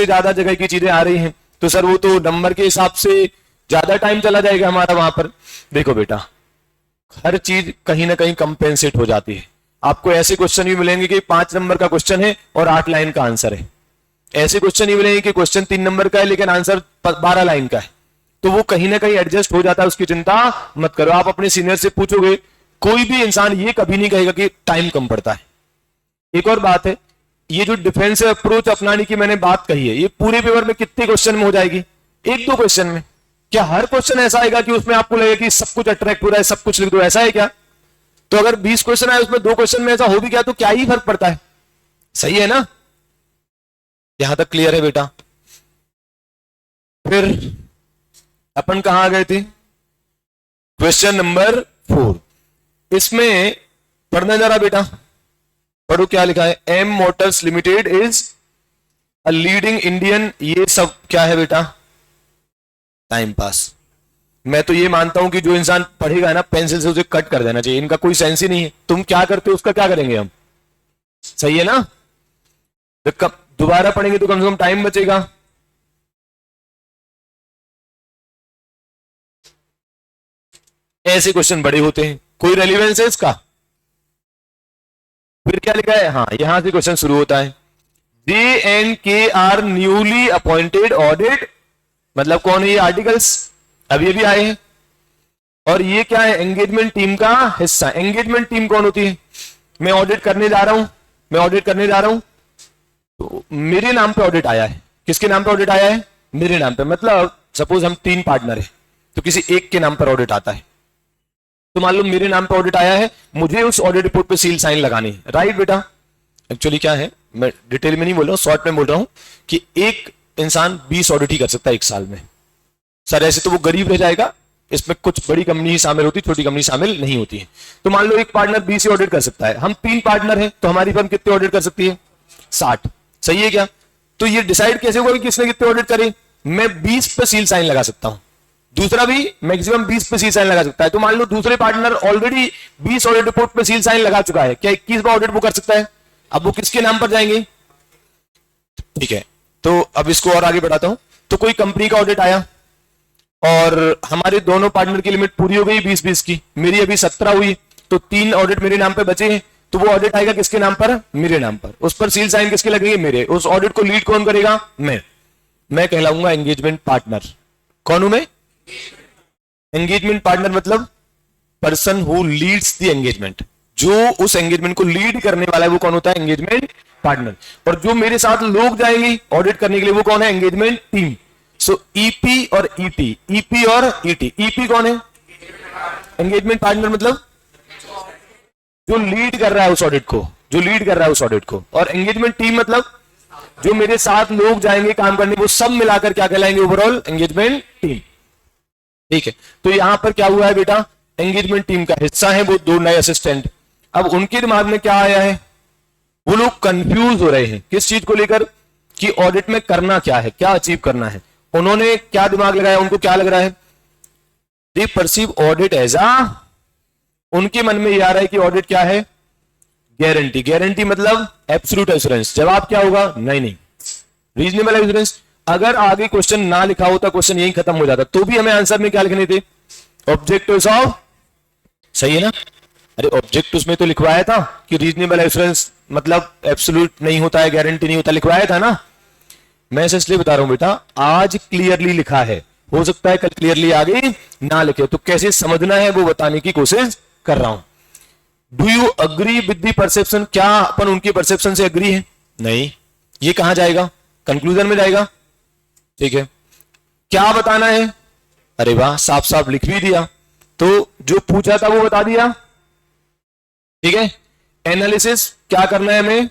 [SPEAKER 1] ज्यादा जगह की चीजें आ रही हैं, तो सर वो तो नंबर के हिसाब से ज्यादा टाइम चला जाएगा हमारा वहां पर। देखो बेटा, हर चीज कहीं ना कहीं कंपेंसेट हो जाती है। आपको ऐसे क्वेश्चन भी मिलेंगे कि 5 नंबर का क्वेश्चन है और 8 लाइन का आंसर है। ऐसे क्वेश्चन ही मिलेंगे कि क्वेश्चन 3 नंबर का है लेकिन आंसर 12 लाइन का है। तो वो कहीं ना कहीं एडजस्ट हो जाता है, उसकी चिंता मत करो। आप अपने सीनियर से पूछोगे, कोई भी इंसान ये कभी नहीं कहेगा कि टाइम कम पड़ता है। एक और बात है, ये जो डिफेंसिव अप्रोच अपनाने की मैंने बात कही है, ये पूरे पेपर में कितने क्वेश्चन में हो जाएगी? एक दो क्वेश्चन में। क्या हर क्वेश्चन ऐसा आएगा कि उसमें आपको लगेगा कि सब कुछ अट्रैक्ट हो रहा है, सब कुछ लिख दो, ऐसा है क्या? तो अगर 20 क्वेश्चन आए उसमें दो क्वेश्चन में ऐसा हो भी गया तो क्या ही फर्क पड़ता है? सही है ना? यहां तक क्लियर है बेटा? फिर अपन कहां आ गए थे? Question number 4। इसमें पढ़ना जरा बेटा, पढ़ो क्या लिखा है। M Motors Limited is a leading Indian, ये सब क्या है बेटा? Time pass. मैं तो ये मानता हूं कि जो इंसान पढ़ेगा ना पेंसिल से उसे कट कर देना चाहिए, इनका कोई सेंस ही नहीं है। तुम क्या करते हो उसका क्या करेंगे हम? सही है ना? तो दोबारा पढ़ेंगे तो कम से कम टाइम बचेगा। ऐसे क्वेश्चन बड़े होते हैं। कोई रेलिवेंस है इसका? फिर क्या लिखा है, हाँ यहां से क्वेश्चन शुरू होता है। जे एंड के आर न्यूली अपॉइंटेड ऑडिट, मतलब कौन है ये आर्टिकल्स, अभी अभी आए हैं। और ये क्या है, एंगेजमेंट टीम का हिस्सा। एंगेजमेंट टीम कौन होती है? मैं ऑडिट करने जा रहा हूं, मैं ऑडिट करने जा रहा हूं, तो मेरे नाम पे ऑडिट आया है। किसके नाम पे ऑडिट आया है? मेरे नाम पे। मतलब सपोज हम 3 पार्टनर है, तो किसी एक के नाम पर ऑडिट आता है, तो मान लो मेरे नाम पे ऑडिट आया है, मुझे उस ऑडिट रिपोर्ट पे सील साइन लगानी है, राइट बेटा? एक्चुअली क्या है, मैं डिटेल में नहीं बोल रहा हूं, शॉर्ट में बोल रहा हूं कि एक इंसान 20 ऑडिट ही कर सकता है एक साल में। सर ऐसे तो वो गरीब रह जाएगा, इसमें कुछ बड़ी कंपनी ही शामिल होती, छोटी कंपनी शामिल नहीं होती है। तो मान लो एक पार्टनर 20 ही ऑडिट कर सकता है, हम 3 पार्टनर हैं, तो हमारी फर्म कितने ऑडिट कर सकती है? 60। सही है क्या? तो ये डिसाइड कैसे होगा कि किसने कितने ऑडिट करे? मैं 20 पे सील साइन लगा सकता हूं, दूसरा भी मैक्सिमम 20 पे सील साइन लगा सकता है। तो मान लो दूसरे पार्टनर ऑलरेडी 20 ऑडिट रिपोर्ट पे सील साइन लगा चुका है, क्या 21वां ऑडिट वो कर सकता है? अब वो किसके नाम पर जाएंगे? ठीक है, तो अब इसको और आगे बढ़ाता हूं। तो कोई कंपनी का ऑडिट आया और हमारे दोनों पार्टनर की लिमिट पूरी हो गई 20-20 की, मेरी अभी 17 हुई, तो 3 ऑडिट मेरे नाम पे बचे हैं, तो वो ऑडिट आएगा किसके नाम पर? मेरे नाम पर। उस पर सील साइन किसके लगेंगे? मेरे। उस ऑडिट को लीड कौन करेगा? मैं कहलाऊंगा एंगेजमेंट पार्टनर। कौन हूं मैं? एंगेजमेंट पार्टनर मतलब person who leads the engagement, जो उस एंगेजमेंट को लीड करने वाला है वो कौन होता है? Engagement partner. और जो मेरे साथ लोग जाएंगे ऑडिट करने के लिए वो कौन है? Engagement team. सो ईपी और ईटी, ईपी और ईटी। ईपी कौन है? एंगेजमेंट पार्टनर मतलब जो लीड कर रहा है उस ऑडिट को, जो लीड कर रहा है उस ऑडिट को। और एंगेजमेंट टीम मतलब जो मेरे साथ लोग जाएंगे काम करने, वो सब मिलाकर क्या कहलाएंगे? Overall engagement team. ठीक है, तो यहां पर क्या हुआ है बेटा? एंगेजमेंट टीम का हिस्सा है वो 2 नए असिस्टेंट। अब उनके दिमाग में क्या आया है? वो लोग कंफ्यूज हो रहे हैं किस चीज को लेकर कि ऑडिट में करना क्या है, क्या अचीव करना है। उन्होंने क्या दिमाग लगाया, उनको क्या लग रहा है? दे परसीव ऑडिट एज आ, उनके मन में यह आ रहा है कि ऑडिट क्या है? गारंटी। गारंटी मतलब एब्सोल्यूट एश्योरेंस। जवाब क्या होगा? नहीं, रीजनेबल एश्योरेंस। अगर आगे क्वेश्चन ना लिखा होता, क्वेश्चन यही खत्म हो जाता, तो भी हमें आंसर में क्या लिखने थे? ऑब्जेक्टिव्स ऑफ, सही है ना? अरे ऑब्जेक्टिव्स में तो लिखवाया था कि रीजनेबल एश्योरेंस मतलब एब्सोल्यूट नहीं होता है, गारंटी नहीं होता, लिखवाया था ना। मैं इसे इसलिए बता रहा हूं बेटा, आज क्लियरली लिखा है, हो सकता है कल क्लियरली आगे ना लिखे, तो कैसे समझना है वो बताने की कोशिश कर रहा हूं। Do you agree with the perception? क्या अपन उनके परसेप्शन से अग्री है? नहीं। ये कहां जाएगा? कंक्लूजन में जाएगा। ठीक है, क्या बताना है? अरे वाह, साफ साफ लिख भी दिया, तो जो पूछा था वो बता दिया। ठीक है, एनालिसिस क्या करना है हमें?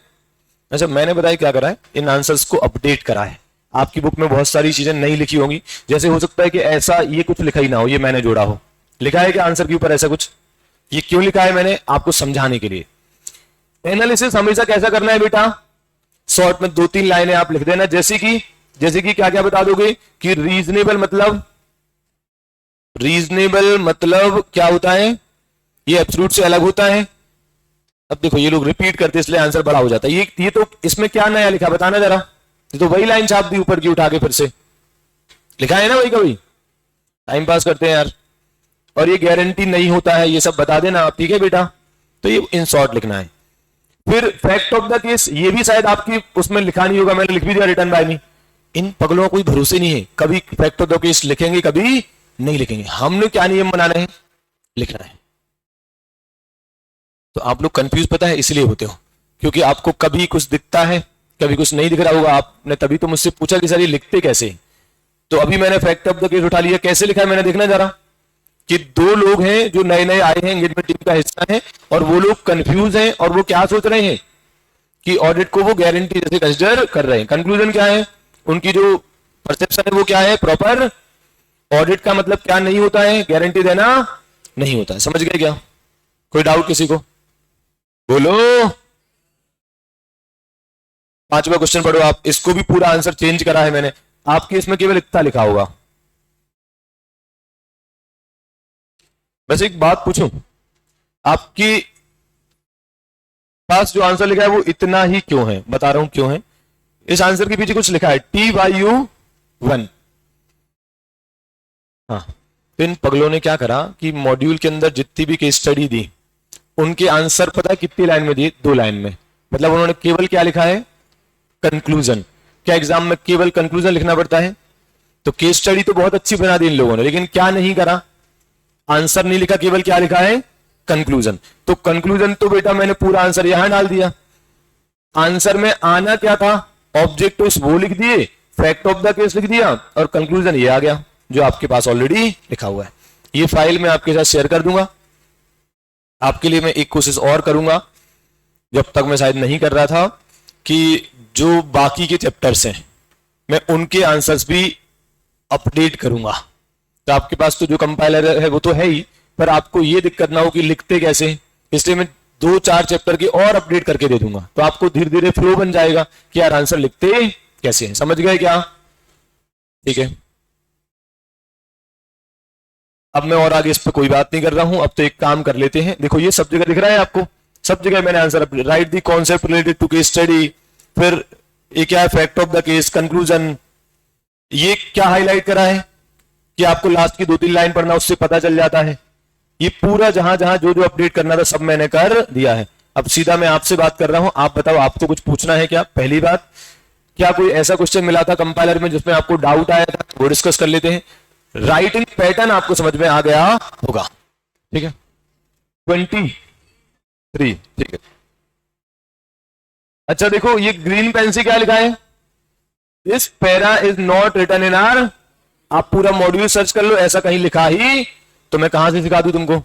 [SPEAKER 1] अच्छा मैंने बताया क्या करा है, इन आंसर्स को अपडेट करा है। आपकी बुक में बहुत सारी चीजें नहीं लिखी होंगी, जैसे हो सकता है कि ऐसा ये कुछ लिखा ही ना हो, ये मैंने जोड़ा हो। लिखा है कि आंसर के ऊपर ऐसा कुछ, ये क्यों लिखा है मैंने? आपको समझाने के लिए। एनालिसिस हमेशा कैसा करना है बेटा? शॉर्ट में 2-3 लाइनें आप लिख देना, जैसे कि क्या क्या बता दोगे कि रीजनेबल मतलब क्या होता है? ये एब्सोल्यूट से अलग होता है। अब देखो ये लोग रिपीट करते इसलिए आंसर बड़ा हो जाता है। ये तो इसमें क्या नया लिखा बताना जरा। ये तो वही लाइन छाप दी ऊपर की उठा के, फिर से लिखा है ना वही, कभी टाइम पास करते हैं यार। और ये गारंटी नहीं होता है, ये सब बता देना आप, ठीक है बेटा? तो ये इन शॉर्ट लिखना है। फिर फैक्ट ऑफ द केस, ये भी शायद आपकी उसमें लिखा नहीं होगा, मैंने लिख भी दिया रिटर्न बाय मी। इन पगलों का कोई भरोसे नहीं है, कभी फैक्ट ऑफ द केस लिखेंगे, कभी नहीं लिखेंगे। हमने क्या नियम बनाना है? लिखना है। तो आप लोग कंफ्यूज पता है इसलिए होते हो, क्योंकि आपको कभी कुछ दिखता है, कभी कुछ नहीं दिख रहा होगा। आपने तभी तो मुझसे पूछा कि सर ये लिखते कैसे। तो अभी मैंने फैक्ट ऑफ द केस उठा लिया, कैसे लिखा है मैंने देखना जरा। कि 2 लोग हैं जो नए नए आए हैं, एंगेजमेंट टीम का हिस्सा हैं, और वो लोग कंफ्यूज हैं, और वो क्या सोच रहे हैं कि ऑडिट को वो गारंटी जैसे कंसिडर कर रहे हैं। कंक्लूजन क्या है? उनकी जो परसेप्शन है वो क्या है? प्रॉपर ऑडिट का मतलब क्या नहीं होता है? गारंटी देना नहीं होता है। समझ गए क्या? कोई डाउट किसी को? बोलो। 5वां क्वेश्चन पढ़ो आप, इसको भी पूरा आंसर चेंज करा है मैंने, आपके इसमें केवल इतना लिखा होगा। बस एक बात पूछूं, आपकी पास जो आंसर लिखा है वो इतना ही क्यों है? बता रहा हूं क्यों है। इस आंसर के पीछे कुछ लिखा है TYU1। हाँ, तो इन पगलों ने क्या करा कि मॉड्यूल के अंदर जितनी भी केस स्टडी दी उनके आंसर पता है कितनी लाइन में दिए? 2 लाइन में। मतलब उन्होंने केवल क्या लिखा है? कंक्लूजन। क्या एग्जाम में केवल कंक्लूजन लिखना पड़ता है? तो केस स्टडी तो बहुत अच्छी बना दी इन लोगों ने, लेकिन क्या नहीं करा? आंसर नहीं लिखा, केवल क्या लिखा है? कंक्लूजन। तो कंक्लूजन तो बेटा मैंने पूरा आंसर यहां डाल दिया। आंसर में आना क्या था? ऑब्जेक्टिव्स वो लिख दिए, फैक्ट ऑफ द केस लिख दिया, और कंक्लूजन ये आ गया जो आपके पास ऑलरेडी लिखा हुआ है। ये फाइल मैं आपके साथ शेयर कर दूंगा। आपके लिए मैं एक कोशिश और करूंगा, जब तक मैं शायद नहीं कर रहा था, कि जो बाकी के चैप्टर्स हैं मैं उनके आंसर्स भी अपडेट करूंगा। तो आपके पास तो जो कंपाइलर है वो तो है ही, पर आपको ये दिक्कत ना हो कि लिखते कैसे, इसलिए मैं 2-4 चैप्टर के और अपडेट करके दे दूंगा। तो आपको धीरे धीरे फ्लो बन जाएगा कि यार आंसर लिखते कैसे हैं। समझ गए क्या? ठीक है, अब मैं और आगे इस पर कोई बात नहीं कर रहा हूं। अब तो एक काम कर लेते हैं। देखो ये सब जगह दिख रहा है आपको, सब जगह मैंने आंसर राइट दी concept related to case study, फिर ये क्या है? Fact of the case, conclusion. ये क्या हाईलाइट करा है कि आपको लास्ट की 2-3 लाइन पढ़ना, उससे पता चल जाता है। ये पूरा जहां जहां जो जो अपडेट करना था सब मैंने कर दिया है। अब सीधा मैं आपसे बात कर रहा हूं, आप बताओ आपको कुछ पूछना है क्या? पहली बात, क्या कोई ऐसा क्वेश्चन मिला था कंपाइलर में जिसमें आपको डाउट आया था? वो डिस्कस कर लेते हैं। राइटिंग पैटर्न आपको समझ में आ गया होगा, ठीक है? 23, ठीक है। अच्छा देखो, ये ग्रीन पेन से क्या लिखा है? This para is not written in R. आप पूरा मॉड्यूल सर्च कर लो, ऐसा कहीं लिखा ही तो मैं कहां से सिखा दूं तुमको?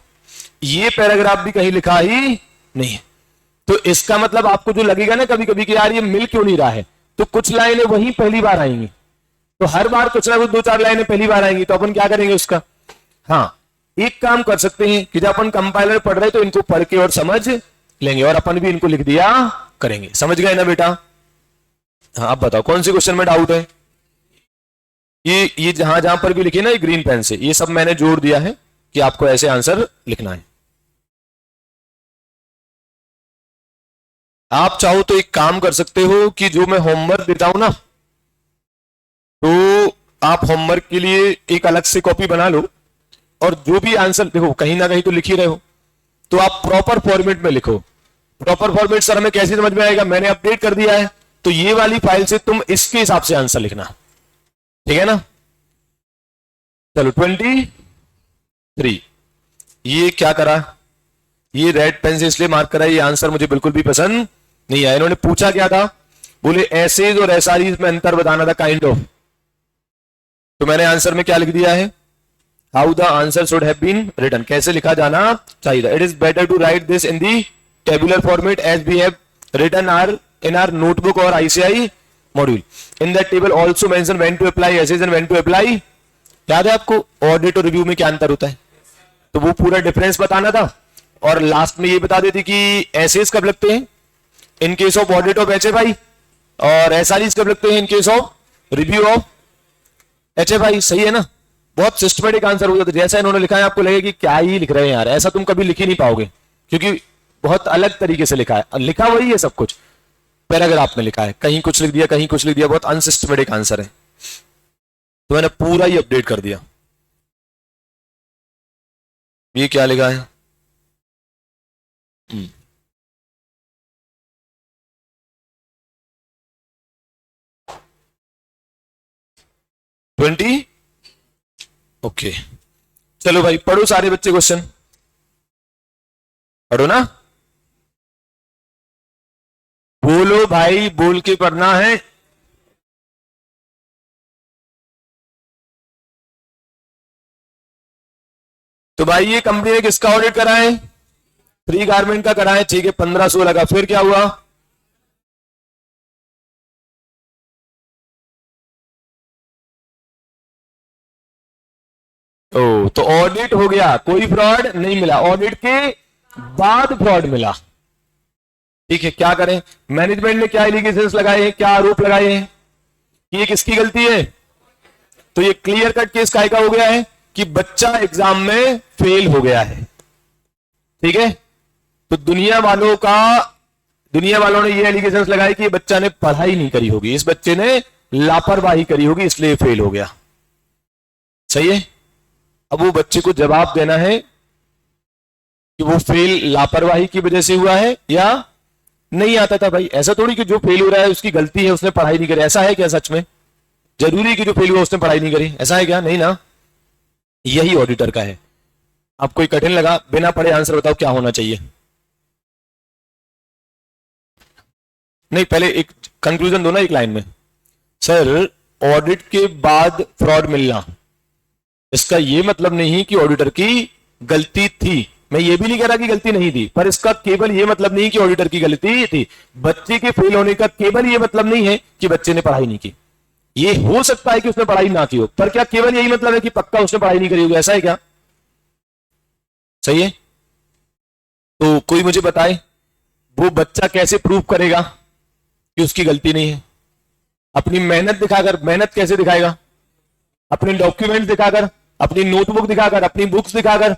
[SPEAKER 1] ये पैराग्राफ भी कहीं लिखा ही नहीं है। तो इसका मतलब आपको जो लगेगा ना कभी कभी कि यार ये मिल क्यों नहीं रहा है, तो कुछ लाइनें वहीं पहली बार आएंगी। तो हर बार कुछ ना कुछ 2-4 लाइनें पहली बार आएंगी, तो अपन क्या करेंगे उसका? हाँ, एक काम कर सकते हैं कि जब अपन कंपाइलर पढ़ रहे तो इनको पढ़ के और समझ लेंगे, और अपन भी इनको लिख दिया करेंगे। समझ गए ना बेटा? हाँ, अब बताओ कौन से क्वेश्चन में डाउट है? ये जहां जहां पर भी लिखे ना ये ग्रीन पेन से, ये सब मैंने जोड़ दिया है कि आपको ऐसे आंसर लिखना है। आप चाहो तो एक काम कर सकते हो कि जो मैं होमवर्क देता हूं ना, तो आप होमवर्क के लिए एक अलग से कॉपी बना लो, और जो भी आंसर देखो कहीं ना कहीं तो लिख ही रहे हो, तो आप प्रॉपर फॉर्मेट में लिखो। प्रॉपर फॉर्मेट सर हमें कैसे समझ में आएगा? मैंने अपडेट कर दिया है, तो ये वाली फाइल से तुम इसके हिसाब से आंसर लिखना, ठीक है ना? चलो 23, ये क्या करा? ये रेड पेन से इसलिए मार्क करा, ये आंसर मुझे बिल्कुल भी पसंद नहीं आया। इन्होंने पूछा क्या था? बोले एसेज और एसआरईज में अंतर बताना था, काइंड ऑफ। तो मैंने आंसर में क्या लिख दिया है? How the answer should have been written, कैसे लिखा जाना चाहिए। It is better to write this in the tabular format as we have written in our notebook और ICI module. In that table also mention when to apply SAs and when to apply. याद है आपको ऑडिट और रिव्यू में क्या अंतर होता है? तो वो पूरा डिफरेंस बताना था, और लास्ट में ये बता देती कि एसेज कब लगते हैं in case of audit of HFI, और एसआरईज कब लगते हैं in case of review of HFI. सही है ना? बहुत सिस्टमेटिक आंसर हो जाता है। जैसा इन्होंने लिखा है आपको लगेगा कि क्या ही लिख रहे हैं यार, ऐसा तुम कभी लिख ही नहीं पाओगे, क्योंकि बहुत अलग तरीके से लिखा है। लिखा वही है सब कुछ, पैराग्राफ में लिखा है, कहीं कुछ लिख दिया कहीं कुछ लिख दिया, बहुत अनसिस्टमेटिक आंसर है। तो मैंने पूरा ही अपडेट कर दिया। ये क्या लिखा है? 20, ओके। चलो भाई पढ़ो सारे बच्चे, क्वेश्चन पढ़ो ना, बोलो भाई, बोल के पढ़ना है। तो भाई ये कंपनी ने किसका ऑडिट करा है? फ्री गारमेंट का करा है, ठीक है, 15-16 का। फिर क्या हुआ? ओ, तो ऑडिट हो गया, कोई फ्रॉड नहीं मिला, ऑडिट के बाद फ्रॉड मिला। ठीक है, क्या करें? मैनेजमेंट ने क्या एलिगेशंस लगाए हैं, क्या आरोप लगाए हैं कि ये किसकी गलती है? तो ये क्लियर कट केस काय का हो गया है कि बच्चा एग्जाम में फेल हो गया है। ठीक है, तो दुनिया वालों ने ये एलिगेशंस लगाए कि ये बच्चा ने पढ़ाई नहीं करी होगी, इस बच्चे ने लापरवाही करी होगी, इसलिए फेल हो गया। सही है? अब वो बच्चे को जवाब देना है कि वो फेल लापरवाही की वजह से हुआ है या नहीं आता था। भाई ऐसा थोड़ी कि जो फेल हो रहा है उसकी गलती है, उसने पढ़ाई नहीं करी, ऐसा है क्या? सच में जरूरी कि जो फेल हुआ उसने पढ़ाई नहीं करी, ऐसा है क्या? नहीं ना। यही ऑडिटर का है। अब कोई कठिन लगा, बिना पढ़े आंसर बताओ क्या होना चाहिए। नहीं, पहले एक कंक्लूजन दो ना एक लाइन में। सर, ऑडिट के बाद फ्रॉड मिलना, इसका यह मतलब नहीं कि ऑडिटर की गलती थी। मैं ये भी नहीं कह रहा कि गलती नहीं थी, पर इसका केवल यह मतलब नहीं कि ऑडिटर की गलती थी। बच्चे के फेल होने का केवल यह मतलब नहीं है कि बच्चे ने पढ़ाई नहीं की। ये हो सकता है कि उसने पढ़ाई ना की हो, पर क्या केवल यही मतलब है कि पक्का उसने पढ़ाई नहीं करी होगी? ऐसा है क्या? सही है? तो कोई मुझे बताए, वो बच्चा कैसे प्रूव करेगा कि उसकी गलती नहीं है? अपनी मेहनत दिखाकर। मेहनत कैसे दिखाएगा? अपने डॉक्यूमेंट दिखाकर, अपनी नोटबुक दिखाकर, अपनी बुक्स दिखाकर,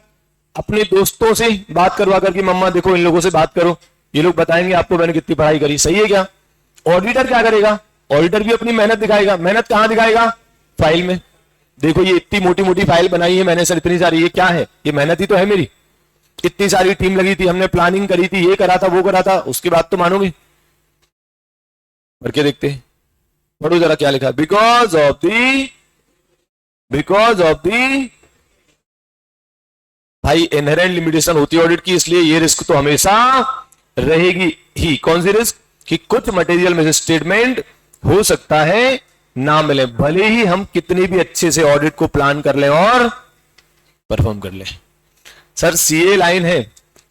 [SPEAKER 1] अपने दोस्तों से बात करवा कर कि मम्मा देखो इन लोगों से बात करो, ये लोग बताएंगे आपको मैंने कितनी पढ़ाई करी। सही है क्या? ऑडिटर क्या करेगा? ऑडिटर भी अपनी मेहनत दिखाएगा। मेहनत कहां दिखाएगा? फाइल में। देखो ये इतनी मोटी मोटी फाइल बनाई है मैंने सर, इतनी सारी, ये क्या है? ये मेहनत ही तो है मेरी। इतनी सारी टीम लगी थी, हमने प्लानिंग करी थी, ये करा था वो करा था, उसके बाद तो मानोगे। करके देखते हैं, पढ़ो जरा क्या लिखा। बिकॉज ऑफ दी भाई इनहेरेंट लिमिटेशन होती है ऑडिट की, इसलिए ये रिस्क तो हमेशा रहेगी ही। कौन सी रिस्क? कि कुछ मटेरियल में से स्टेटमेंट हो सकता है ना मिले, भले ही हम कितनी भी अच्छे से ऑडिट को प्लान कर लें और परफॉर्म कर लें। सर सीए लाइन है,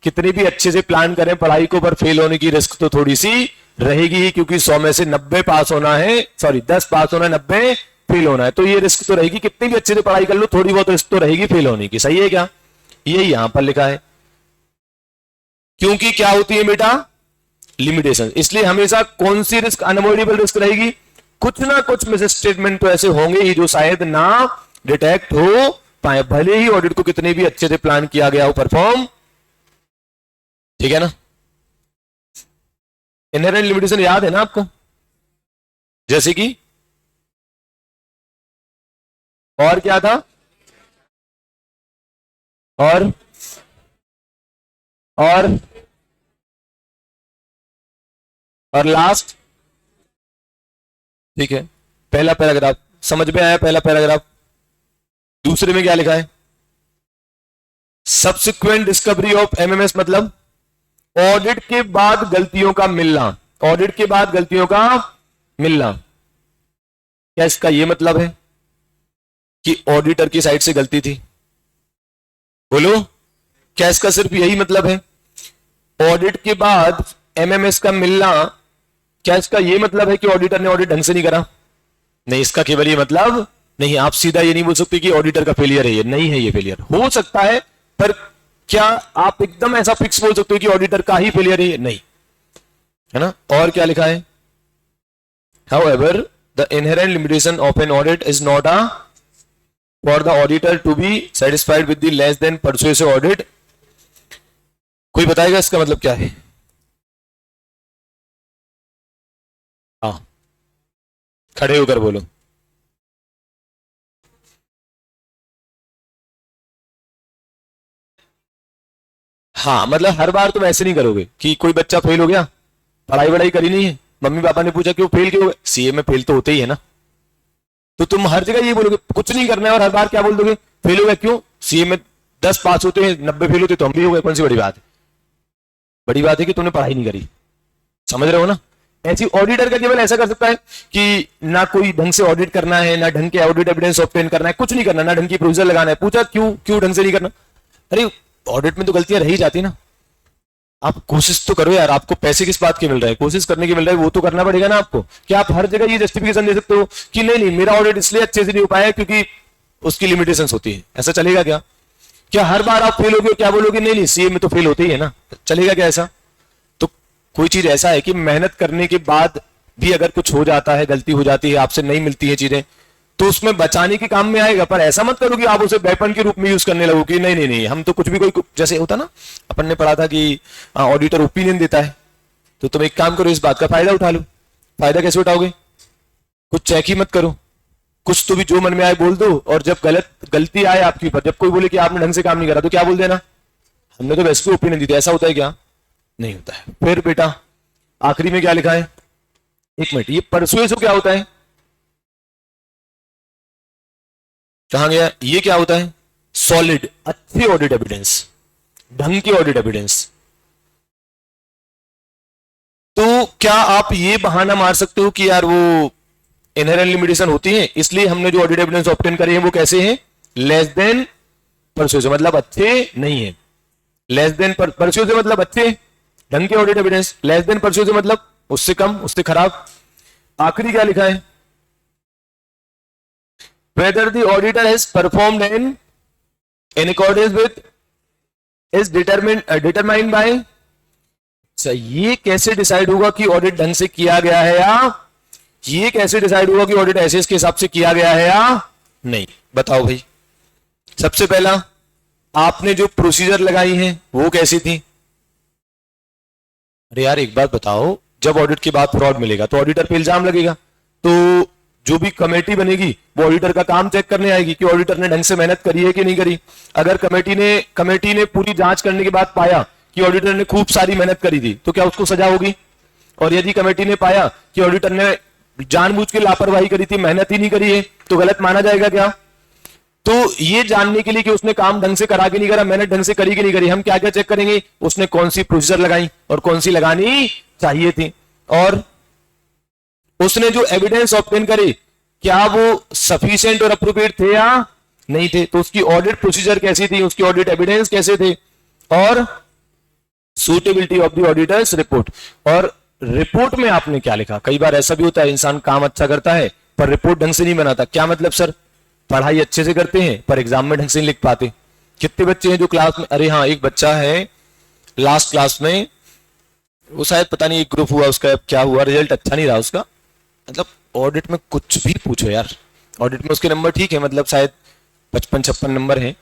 [SPEAKER 1] कितनी भी अच्छे से प्लान करें पढ़ाई को, पर फेल होने की रिस्क तो थोड़ी सी रहेगी ही, क्योंकि 100 में से 90 पास होना है, सॉरी 10 पास होना है, 90 फेल होना है, तो ये रिस्क तो रहेगी। कितनी भी अच्छे से पढ़ाई कर लो, थोड़ी बहुत रिस्क तो रहेगी फेल होने की। सही है क्या? ये यहां पर लिखा है, क्योंकि क्या होती है बेटा? लिमिटेशन। इसलिए हमेशा कौन सी रिस्क अनअवॉइडेबल रिस्क रहेगी? कुछ ना कुछ मिस स्टेटमेंट तो ऐसे होंगे ही जो शायद ना डिटेक्ट हो पाए, भले ही ऑडिट को कितने भी अच्छे से प्लान किया गया हो, परफॉर्म। ठीक है ना? इनहेरेंट लिमिटेशन याद है ना आपको? जैसे कि और क्या था? और और लास्ट। ठीक है, पहला पैराग्राफ समझ में आया? पहला पैराग्राफ। दूसरे में क्या लिखा है? सब्सिक्वेंट डिस्कवरी ऑफ एमएमएस, मतलब ऑडिट के बाद गलतियों का मिलना। ऑडिट के बाद गलतियों का मिलना, क्या इसका यह मतलब है कि ऑडिटर की साइड से गलती थी? बोलो, क्या इसका सिर्फ यही मतलब है? ऑडिट के बाद एमएमएस का मिलना, क्या इसका यह मतलब है कि ऑडिटर ने ऑडिट ढंग से नहीं करा? नहीं, इसका केवल ये मतलब नहीं। आप सीधा ये नहीं बोल सकते कि ऑडिटर का फेलियर है, ये नहीं है। ये फेलियर हो सकता है, पर क्या आप एकदम ऐसा फिक्स बोल सकते हो कि ऑडिटर का ही फेलियर है? ये नहीं है ना। और क्या लिखा है? However, the inherent limitation of an audit is not a for the auditor to be satisfied with the less than persuasive audit. कोई बताएगा इसका मतलब क्या है? हाँ, खड़े होकर बोलो। हाँ, मतलब हर बार तुम ऐसे नहीं करोगे कि कोई बच्चा फेल हो गया, पढ़ाई वढ़ाई करी नहीं है, मम्मी पापा ने पूछा क्यों फेल क्यों हो गए? सीए में फेल तो होते ही है ना। तो तुम हर जगह ये बोलोगे कुछ नहीं करना है, और हर बार क्या बोल दोगे? फेल हो गया क्यों? सीए में 10 पास होते हैं, 90 फेल होते तो हम भी हो गए। कौन सी बड़ी बात है? बड़ी बात है कि तुमने पढ़ाई नहीं करी। समझ रहे हो ना? ऐसी ऑडिटर का केवल ऐसा कर सकता है कि ना कोई ढंग से ऑडिट करना है, ना ढंग के ऑडिट एविडेंस ऑब्टेन करना है, कुछ नहीं करना, ना ढंग की प्रोविजन लगाना है। पूछा क्यों ढंग से नहीं करना? अरे ऑडिट में तो गलतियां रह ही जाती ना। आप कोशिश तो करो यार, आपको पैसे किस बात के मिल रहे हैं? कोशिश करने के मिल रहे हैं, वो तो करना पड़ेगा ना आपको। क्या आप हर जगह ये जस्टिफिकेशन दे सकते हो कि नहीं नहीं मेरा ऑडिट इसलिए अच्छे से नहीं हो पाया क्योंकि उसकी लिमिटेशंस होती है? ऐसा चलेगा क्या? क्या हर बार आप फेल होगे क्या बोलोगे नहीं नहीं सीए में तो फेल होते ही है ना? चलेगा क्या ऐसा? तो कोई चीज ऐसा है कि मेहनत करने के बाद भी अगर कुछ हो जाता है, गलती हो जाती है, आपसे नहीं मिलती है चीजें, तो उसमें बचाने के काम में आएगा। पर ऐसा मत करो कि आप उसे वेपन के रूप में यूज करने लगो कि नहीं नहीं नहीं हम तो कुछ भी कोई, जैसे होता ना अपन ने पढ़ा था कि ऑडिटर ओपिनियन देता है, तो तुम एक काम करो, इस बात का फायदा उठा लो। फायदा कैसे उठाओगे? कुछ चेक ही मत करो, कुछ तो भी जो मन में आए बोल दो, और जब गलती आए आपके ऊपर, जब कोई बोले कि आपने ढंग से काम नहीं करा, तो क्या बोल देना, हमने तो वैसे भी ओपिनियन दी थी। ऐसा होता है क्या? नहीं होता है। फिर बेटा आखिरी में क्या लिखा है, एक मिनट, ये परसुएसिव क्या होता है, कहां गया, ये क्या होता है, सॉलिड, अच्छी ऑडिट एविडेंस, ढंग की ऑडिट एविडेंस। तो क्या आप ये बहाना मार सकते हो कि यार वो इनहेरेंट लिमिटेशन होती है, इसलिए हमने जो ऑडिट एविडेंस ऑब्टेन करे हैं वो कैसे हैं, लेस देन परसुएसिव, मतलब अच्छे नहीं है। लेस देन परसुएसिव मतलब अच्छे, ढंग के audit evidence, less than persuasive मतलब उससे कम, उससे खराब। आखिरी क्या लिखा है, whether the auditor has performed in accordance with is determined by। अच्छा, ये कैसे डिसाइड होगा कि ऑडिट ढंग से किया गया है या, ये कैसे डिसाइड होगा कि ऑडिट एसएस के हिसाब से किया गया है या नहीं, बताओ भाई। सबसे पहला, आपने जो प्रोसीजर लगाई है वो कैसी थी। अरे यार एक बात बताओ, जब ऑडिट के बाद फ्रॉड मिलेगा तो ऑडिटर पे इल्जाम लगेगा, तो जो भी कमेटी बनेगी वो ऑडिटर का काम चेक करने आएगी कि ऑडिटर ने ढंग से मेहनत करी है कि नहीं करी। अगर कमेटी ने पूरी जांच करने के बाद पाया कि ऑडिटर ने खूब सारी मेहनत करी थी, तो क्या उसको सजा होगी। और यदि कमेटी ने पाया कि ऑडिटर ने जानबूझ के लापरवाही करी थी, मेहनत ही नहीं करी है, तो गलत माना जाएगा क्या। तो ये जानने के लिए कि उसने काम ढंग से करा कि नहीं करा, मेहनत ढंग से करी कि नहीं करी, हम क्या क्या चेक करेंगे, उसने कौन सी प्रोसीजर लगाई और कौन सी लगानी चाहिए थी, और उसने जो एविडेंस ऑब्टेन करे क्या वो सफिशिएंट और अप्रोप्रिएट थे या नहीं थे, तो उसकी ऑडिट प्रोसीजर कैसी थी, उसकी ऑडिट एविडेंस कैसे थे, और suitability of the auditors report. और रिपोर्ट में आपने क्या लिखा। कई बार ऐसा भी होता है, इंसान काम अच्छा करता है पर रिपोर्ट ढंग से नहीं बनाता। क्या मतलब सर, पढ़ाई अच्छे से करते हैं पर एग्जाम में ढंग से नहीं लिख पाते। कितने बच्चे हैं जो क्लास में, अरे हाँ एक बच्चा है लास्ट क्लास में, वो शायद पता नहीं एक ग्रुप हुआ उसका, क्या हुआ, रिजल्ट अच्छा नहीं रहा उसका। मतलब ऑडिट में कुछ भी पूछो यार, ऑडिट में उसके नंबर ठीक है, मतलब शायद 55-56 नंबर है,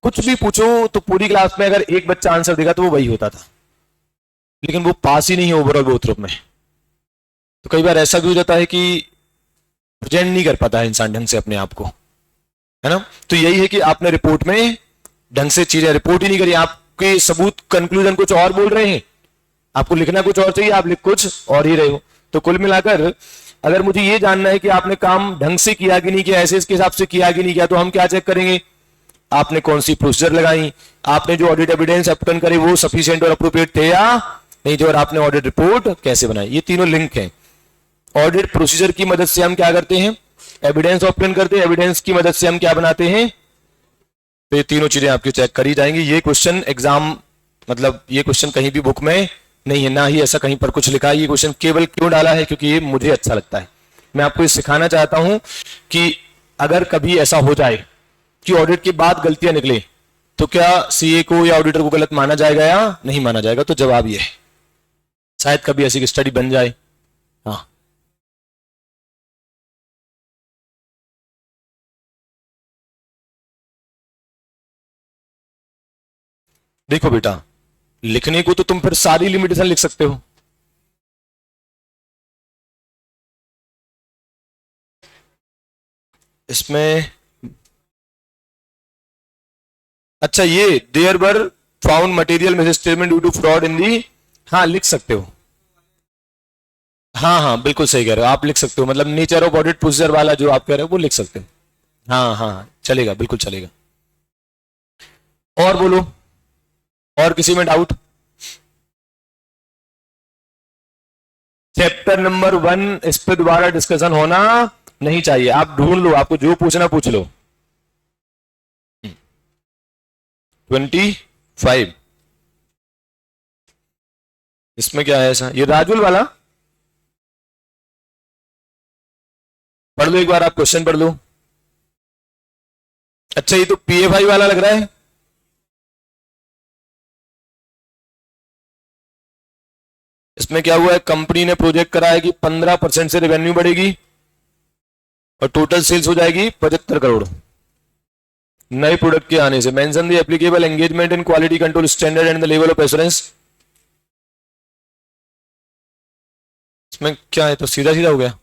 [SPEAKER 1] कुछ भी पूछो तो पूरी क्लास में अगर एक बच्चा आंसर देगा तो वो वही होता था, लेकिन वो पास ही नहीं है ओवरऑल ग्रोथ ग्रुप में। तो कई बार ऐसा भी हो जाता है कि प्रेजेंट नहीं कर पाता है इंसान ढंग से अपने आप को, है ना। तो यही है कि आपने रिपोर्ट में ढंग से चीजें रिपोर्ट ही नहीं करी, आपके सबूत कंक्लूजन कुछ और बोल रहे हैं, आपको लिखना कुछ और चाहिए, आप लिख कुछ और ही रहे हो। तो कुल मिलाकर अगर मुझे ये जानना है कि आपने काम ढंग से किया कि नहीं किया, ऐसे इसके हिसाब से किया कि नहीं किया, तो हम क्या चेक करेंगे, आपने कौन सी प्रोसीजर लगाई, आपने जो ऑडिट एविडेंस ऑब्टेन करे वो सफिशिएंट और अप्रोप्रिएट थे या नहीं थे, और आपने ऑडिट रिपोर्ट कैसे बनाई। ये तीनों लिंक हैं। ऑडिट प्रोसीजर की मदद से हम क्या करते हैं, एविडेंस ऑब्टेन करते हैं, एविडेंस की मदद से हम क्या बनाते हैं। तो ये तीनों चीजें आपकी चेक करी जाएंगी। ये क्वेश्चन एग्जाम, मतलब ये क्वेश्चन कहीं भी बुक में नहीं है, ना ही ऐसा कहीं पर कुछ लिखा है। ये क्वेश्चन केवल क्यों डाला है, क्योंकि ये मुझे अच्छा लगता है। मैं आपको ये सिखाना चाहता हूं कि अगर कभी ऐसा हो जाए कि ऑडिट के बाद गलतियां निकले, तो क्या सीए को या ऑडिटर को गलत माना जाएगा या नहीं माना जाएगा। तो जवाब ये है, शायद कभी ऐसी स्टडी बन जाए। हाँ देखो बेटा, लिखने को तो तुम फिर सारी लिमिटेशन लिख सकते हो। इसमें अच्छा, ये there were found material misstatement due to fraud in the, हाँ लिख सकते हो। हाँ हाँ बिल्कुल सही कह रहे हो, आप लिख सकते हो, मतलब नेचर ऑफ ऑडिट प्रोसीजर वाला जो आप कह रहे हो वो लिख सकते हो। हाँ हाँ चलेगा, बिल्कुल चलेगा। और बोलो, और किसी में डाउट। चैप्टर नंबर 1 इस पे दोबारा डिस्कशन होना नहीं चाहिए। आप ढूंढ लो, आपको जो पूछना पूछ लो। 25 इसमें क्या है ऐसा, ये राजुल वाला पढ़ लो एक बार, आप क्वेश्चन पढ़ लो। अच्छा ये तो पीएफआई वाला लग रहा है। इसमें क्या हुआ है, कंपनी ने प्रोजेक्ट करा है कि 15% से रेवेन्यू बढ़ेगी और टोटल सेल्स हो जाएगी 75 करोड़ नए प्रोडक्ट के आने से। Mention the applicable engagement in quality control standard and the level of assurance. इसमें क्या है, तो सीधा सीधा हो गया।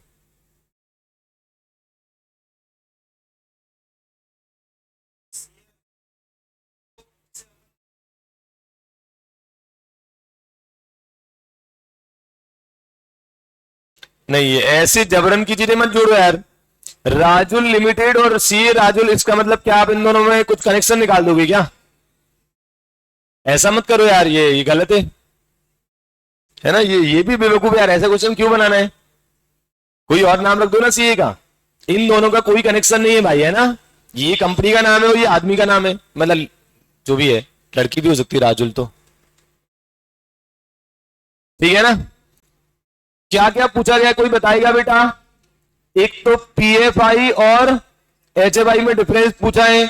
[SPEAKER 1] नहीं, ये ऐसे जबरन की चीजें मत जोड़ो यार। राजुल लिमिटेड और सी राजुल, इसका मतलब क्या आप इन दोनों में कुछ कनेक्शन निकाल दोगे क्या? ऐसा मत करो यार, ये गलत है ना। ये भी बेवकूफ यार, ऐसा क्वेश्चन क्यों बनाना है? कोई और नाम रख दो ना सीए का। इन दोनों का कोई कनेक्शन नहीं है भाई, है ना। ये कंपनी का नाम है और ये आदमी का नाम है, मतलब जो भी है, लड़की भी हो सकती है राजुल तो। ठीक है ना। क्या क्या पूछा गया, कोई बताएगा बेटा? एक तो पीएफआई और एचएफआई में डिफरेंस पूछा है।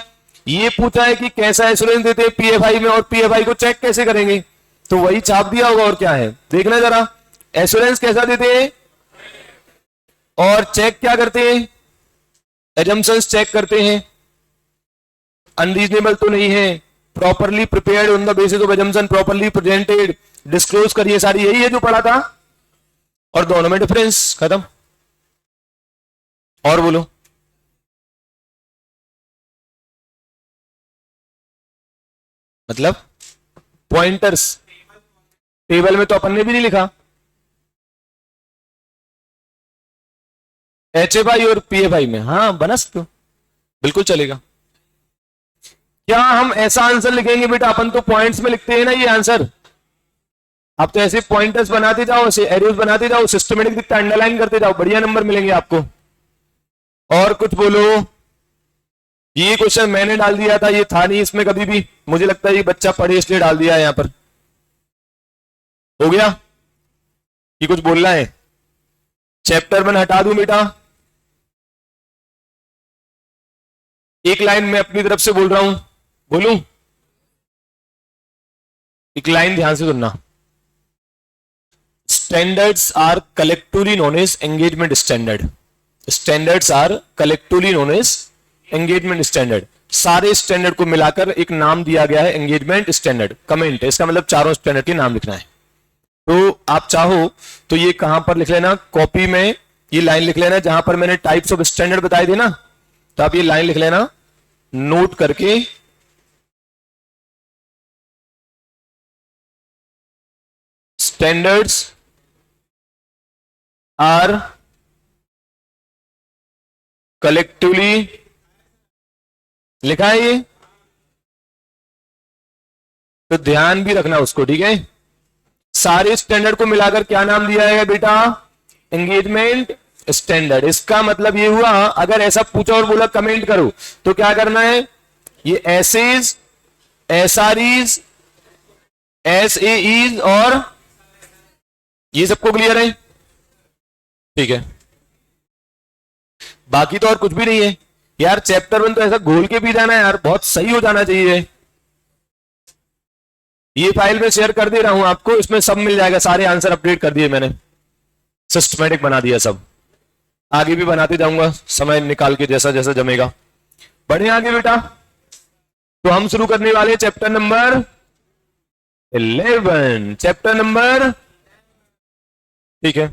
[SPEAKER 1] ये पूछा है कि कैसा एश्योरेंस देते हैं पीएफआई में, और पीएफआई को चेक कैसे करेंगे, तो वही छाप दिया होगा और क्या है, देखना जरा। एश्योरेंस कैसा देते हैं और चेक क्या करते हैं? एजम्पशंस चेक करते हैं, अनरीजनेबल तो नहीं है, properly prepared on the basis of assumption, properly presented, disclose करिए, सारी यही है जो पढ़ा था। और दोनों में डिफरेंस खत्म। और बोलो। मतलब पॉइंटर्स टेबल में तो अपन ने भी नहीं लिखा। एचएफआई और पीएफआई में हाँ बना सकते हो, बिल्कुल चलेगा। क्या हम ऐसा आंसर लिखेंगे बेटा? अपन तो पॉइंट्स में लिखते हैं ना ये आंसर। आप तो ऐसे पॉइंटर्स बनाते जाओ, ऐसे एरोज बनाते जाओ, सिस्टमेटिक दिखता है, अंडरलाइन करते जाओ, बढ़िया नंबर मिलेंगे आपको। और कुछ बोलो। ये क्वेश्चन मैंने डाल दिया था, ये था नहीं इसमें कभी भी, मुझे लगता है ये बच्चा पढ़े इसलिए डाल दिया है यहां पर। हो गया? ये कुछ बोलना है? चैप्टर 1 हटा दूं बेटा? एक लाइन मैं अपनी तरफ से बोल रहा हूं, बोलूं? एक लाइन ध्यान से सुनना। Standards are collectively known as engagement standard. Standards are collectively known as engagement standard. सारे स्टैंडर्ड को मिलाकर एक नाम दिया गया है एंगेजमेंट स्टैंडर्ड। कमेंट, इसका मतलब चारों स्टैंडर्ड के नाम लिखना है। तो आप चाहो तो ये कहां पर लिख लेना, कॉपी में ये लाइन लिख लेना, जहां पर मैंने टाइप्स ऑफ स्टैंडर्ड बताए थे ना, तो आप ये लाइन लिख लेना नोट करके। स्टैंडर्ड्स आर कलेक्टिवली, लिखा है ये, तो ध्यान भी रखना उसको, ठीक है। सारे स्टैंडर्ड को मिलाकर क्या नाम दिया है बेटा? Engagement standard. इसका मतलब ये हुआ, अगर ऐसा पूछा और बोला कमेंट करो, तो क्या करना है? ये एसएज, एसआरईज, एसएईज और ये सबको क्लियर है? ठीक है। बाकी तो और कुछ भी नहीं है यार। चैप्टर 1 तो ऐसा घोल के भी जाना है यार, बहुत सही हो जाना चाहिए। ये फाइल में शेयर कर दे रहा हूं आपको, इसमें सब मिल जाएगा, सारे आंसर अपडेट कर दिए मैंने, सिस्टमैटिक बना दिया सब। आगे भी बनाते जाऊंगा समय निकाल के, जैसा जैसा जमेगा। बढ़े आगे बेटा। तो हम शुरू करने वाले चैप्टर नंबर 11। चैप्टर नंबर, ठीक है,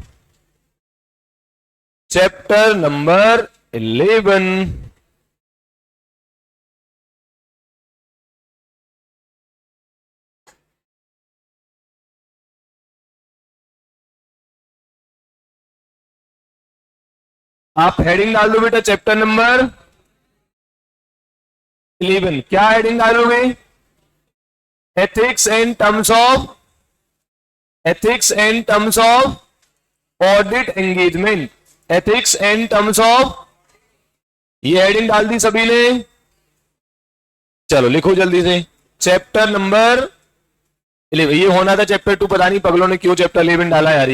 [SPEAKER 1] चैप्टर नंबर 11। आप हेडिंग डाल दो बेटा, चैप्टर नंबर 11। क्या हेडिंग डालोगे? Ethics and terms of, ethics and terms of audit engagement. Ethics and terms of, ये हेडिंग डाल दी सभी ने? चलो लिखो जल्दी से, चैप्टर नंबर 11। ये होना था चैप्टर 2, पता नहीं पगलों ने क्यों चैप्टर 11 डाला यार।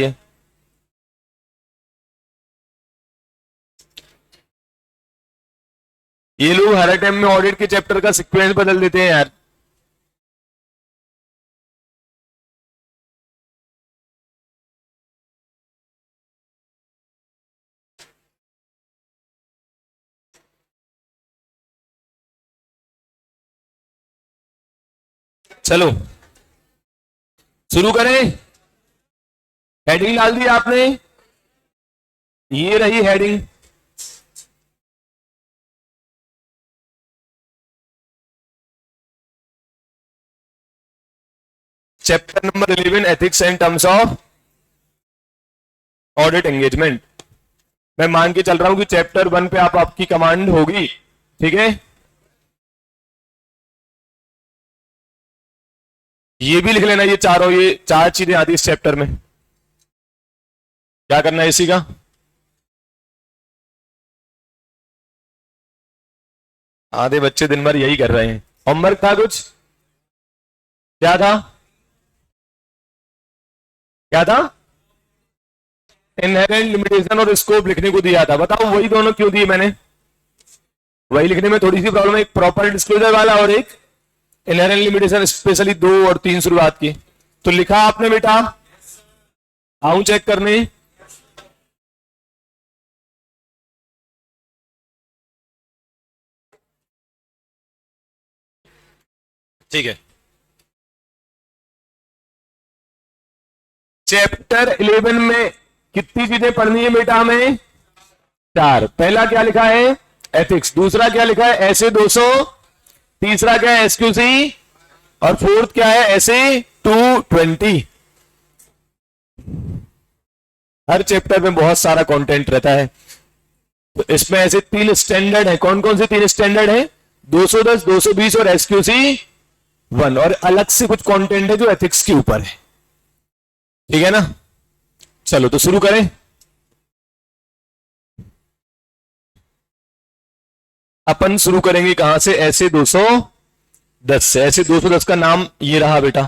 [SPEAKER 1] ये लोग हर टाइम में ऑडिट के चैप्टर का सीक्वेंस बदल देते हैं यार। चलो शुरू करें। हेडिंग डाल दी आपने, ये रही heading. Chapter number 11, ethics and terms of audit engagement. मैं मान के चल रहा हूं कि चैप्टर 1 पे आपकी कमांड होगी, ठीक है। ये भी लिख लेना, ये चारों, ये 4 चीजें आती है इस चैप्टर में। क्या करना है इसी का, आधे बच्चे दिन भर यही कर रहे हैं। होमवर्क था कुछ, क्या था, क्या था, इनहेरेंट लिमिटेशन और स्कोप लिखने को दिया था। बताओ वही दोनों क्यों दिए मैंने, वही लिखने में थोड़ी सी प्रॉब्लम है, एक प्रॉपर डिस्क्लोजर वाला और एक इनहेरेंट लिमिटेशन, स्पेशली 2 और 3 शुरुआत की। तो लिखा आपने बेटा, आऊं चेक करने, ठीक है। चैप्टर 11 में कितनी चीजें पढ़नी है बेटा हमें, 4। पहला क्या लिखा है, एथिक्स। दूसरा क्या लिखा है, ऐसे 200। तीसरा क्या है, एसक्यूसी। और फोर्थ क्या है, ऐसे 220। हर चैप्टर में बहुत सारा कंटेंट रहता है। तो इसमें ऐसे 3 स्टैंडर्ड है। कौन कौन से 3 स्टैंडर्ड है, 210, 220 और एसक्यूसी 1। और अलग से कुछ कंटेंट है जो एथिक्स के ऊपर है, ठीक है ना। चलो तो शुरू करें। अपन शुरू करेंगे कहां से, ऐसे 210 से। ऐसे 210 का नाम ये रहा बेटा,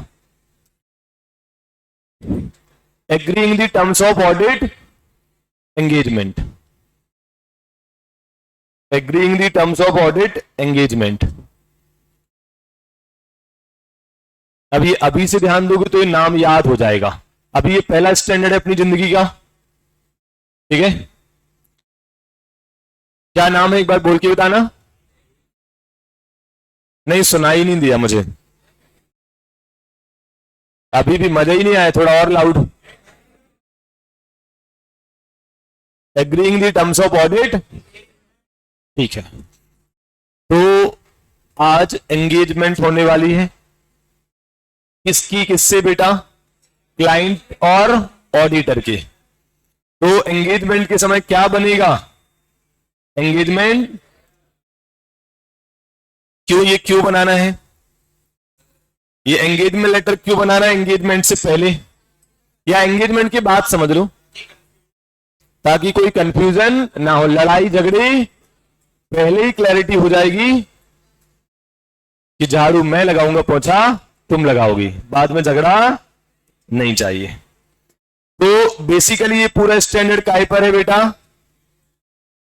[SPEAKER 1] agreeing the terms of audit engagement. Agreeing the terms of audit engagement. अभी से ध्यान दोगे तो ये नाम याद हो जाएगा। अभी ये पहला स्टैंडर्ड है अपनी जिंदगी का, ठीक है। क्या नाम है एक बार बोल के बताना, नहीं सुनाई नहीं दिया मुझे, अभी भी मजा ही नहीं आया, थोड़ा और loud. Agreeing the terms of audit, ठीक है। तो आज एंगेजमेंट होने वाली है किसकी, किससे बेटा, क्लाइंट और ऑडिटर के। तो एंगेजमेंट के समय क्या बनेगा, एंगेजमेंट। क्यों, ये क्यों बनाना है, ये एंगेजमेंट लेटर क्यों बनाना है, एंगेजमेंट से पहले या एंगेजमेंट के बाद समझ लो, ताकि कोई कंफ्यूजन ना हो, लड़ाई झगड़े पहले ही क्लैरिटी हो जाएगी कि झाड़ू मैं लगाऊंगा, पोछा तुम लगाओगी, बाद में झगड़ा नहीं चाहिए। तो बेसिकली ये पूरा स्टैंडर्ड काय पर है बेटा,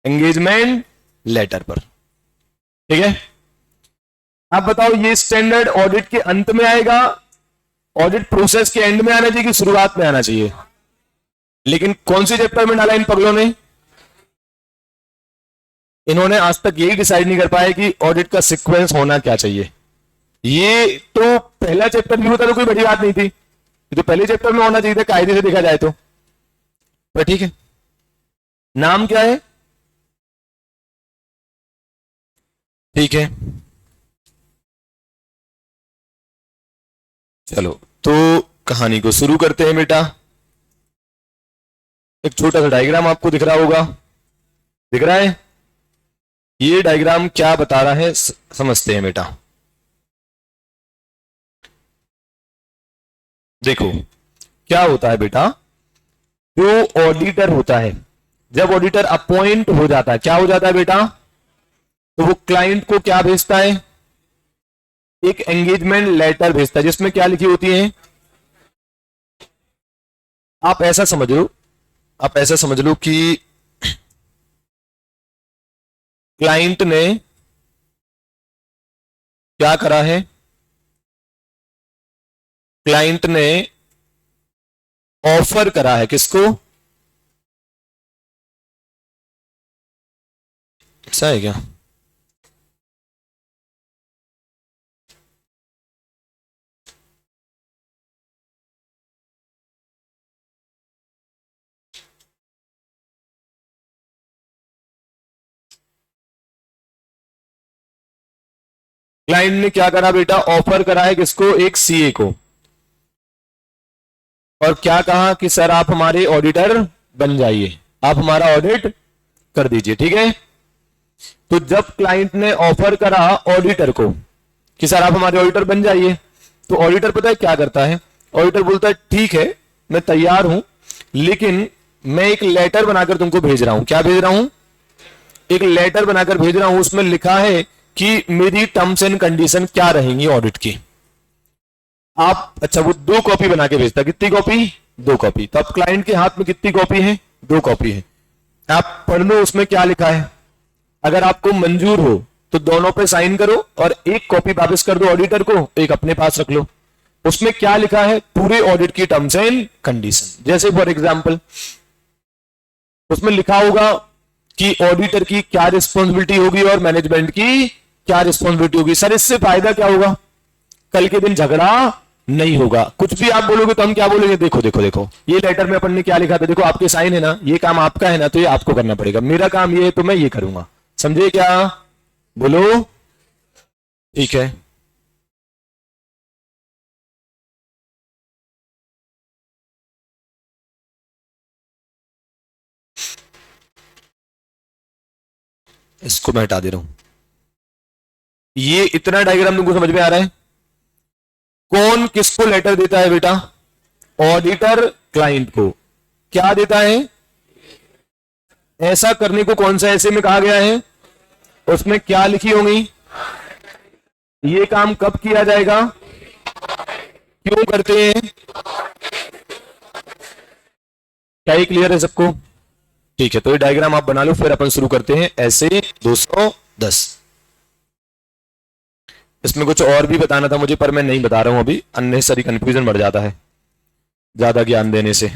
[SPEAKER 1] एंगेजमेंट लेटर पर, ठीक है। अब बताओ ये स्टैंडर्ड ऑडिट के अंत में आएगा, ऑडिट प्रोसेस के एंड में आना चाहिए कि शुरुआत में आना चाहिए। लेकिन कौन सी चैप्टर में डाला इन पगलों ने, इन्होंने आज तक यही डिसाइड नहीं कर पाया कि ऑडिट का सीक्वेंस होना क्या चाहिए। ये तो पहला चैप्टर भी होता तो कोई बड़ी बात नहीं थी, ये तो पहले चैप्टर में होना चाहिए था कायदे से देखा जाए तो। पर ठीक है, नाम क्या है, ठीक है। चलो तो कहानी को शुरू करते हैं बेटा। एक छोटा सा डायग्राम आपको दिख रहा होगा, दिख रहा है। ये डायग्राम क्या बता रहा है समझते हैं बेटा। देखो क्या होता है बेटा, जो ऑडिटर होता है, जब ऑडिटर अपॉइंट हो जाता है, क्या हो जाता है बेटा, तो वो क्लाइंट को क्या भेजता है, एक एंगेजमेंट लेटर भेजता है, जिसमें क्या लिखी होती है, आप ऐसा समझ लो, आप ऐसा समझ लो कि क्लाइंट ने क्या करा है, क्लाइंट ने ऑफर करा है किसको, ऐसा है क्या, क्लाइंट ने क्या करा बेटा, ऑफर करा है किसको, एक सीए को, और क्या कहा कि सर आप हमारे ऑडिटर बन जाइए, आप हमारा ऑडिट कर दीजिए, ठीक है। तो जब क्लाइंट ने ऑफर करा ऑडिटर को कि सर आप हमारे ऑडिटर बन जाइए, तो ऑडिटर पता है क्या करता है, ऑडिटर बोलता है ठीक है मैं तैयार हूं, लेकिन मैं एक लेटर बनाकर तुमको भेज रहा हूं। क्या भेज रहा हूं? एक लेटर बनाकर भेज रहा हूं, उसमें लिखा है कि मेरी टर्म्स एंड कंडीशन क्या रहेंगी ऑडिट की। आप अच्छा वो 2 कॉपी बना के भेजता, कितनी कॉपी? 2 कॉपी। तो अब क्लाइंट के हाथ में कितनी कॉपी है? 2 कॉपी है। आप पढ़ लो उसमें क्या लिखा है, अगर आपको मंजूर हो तो दोनों पे साइन करो और एक कॉपी वापस कर दो ऑडिटर को, एक अपने पास रख लो। उसमें क्या लिखा है? पूरे ऑडिट की टर्म्स एंड कंडीशन। जैसे फॉर एग्जांपल उसमें लिखा होगा कि ऑडिटर की क्या रिस्पॉन्सिबिलिटी होगी और मैनेजमेंट की क्या रिस्पॉन्सिबिलिटी होगी। सर इससे फायदा क्या होगा? कल के दिन झगड़ा नहीं होगा। कुछ भी आप बोलोगे तो हम क्या बोलेंगे, देखो देखो देखो ये लेटर में अपन ने क्या लिखा था, देखो आपके साइन है ना, ये काम आपका है ना, तो ये आपको करना पड़ेगा, मेरा काम ये है तो मैं ये करूंगा। समझे क्या? बोलो। ठीक है, इसको मैं हटा दे रहा हूं। ये इतना डायग्राम तुमको समझ में आ रहा है? कौन किसको लेटर देता है बेटा? ऑडिटर क्लाइंट को क्या देता है? ऐसा करने को कौन सा ऐसे में कहा गया है? उसमें क्या लिखी होंगी? ये काम कब किया जाएगा, क्यों करते हैं? क्या ये क्लियर है सबको? ठीक है, तो ये डायग्राम आप बना लो, फिर अपन शुरू करते हैं। ऐसे 210। इसमें कुछ और भी बताना था मुझे, पर मैं नहीं बता रहा हूं अभी, अननेसेसरी कंफ्यूजन बढ़ जाता है ज्यादा ज्ञान देने से।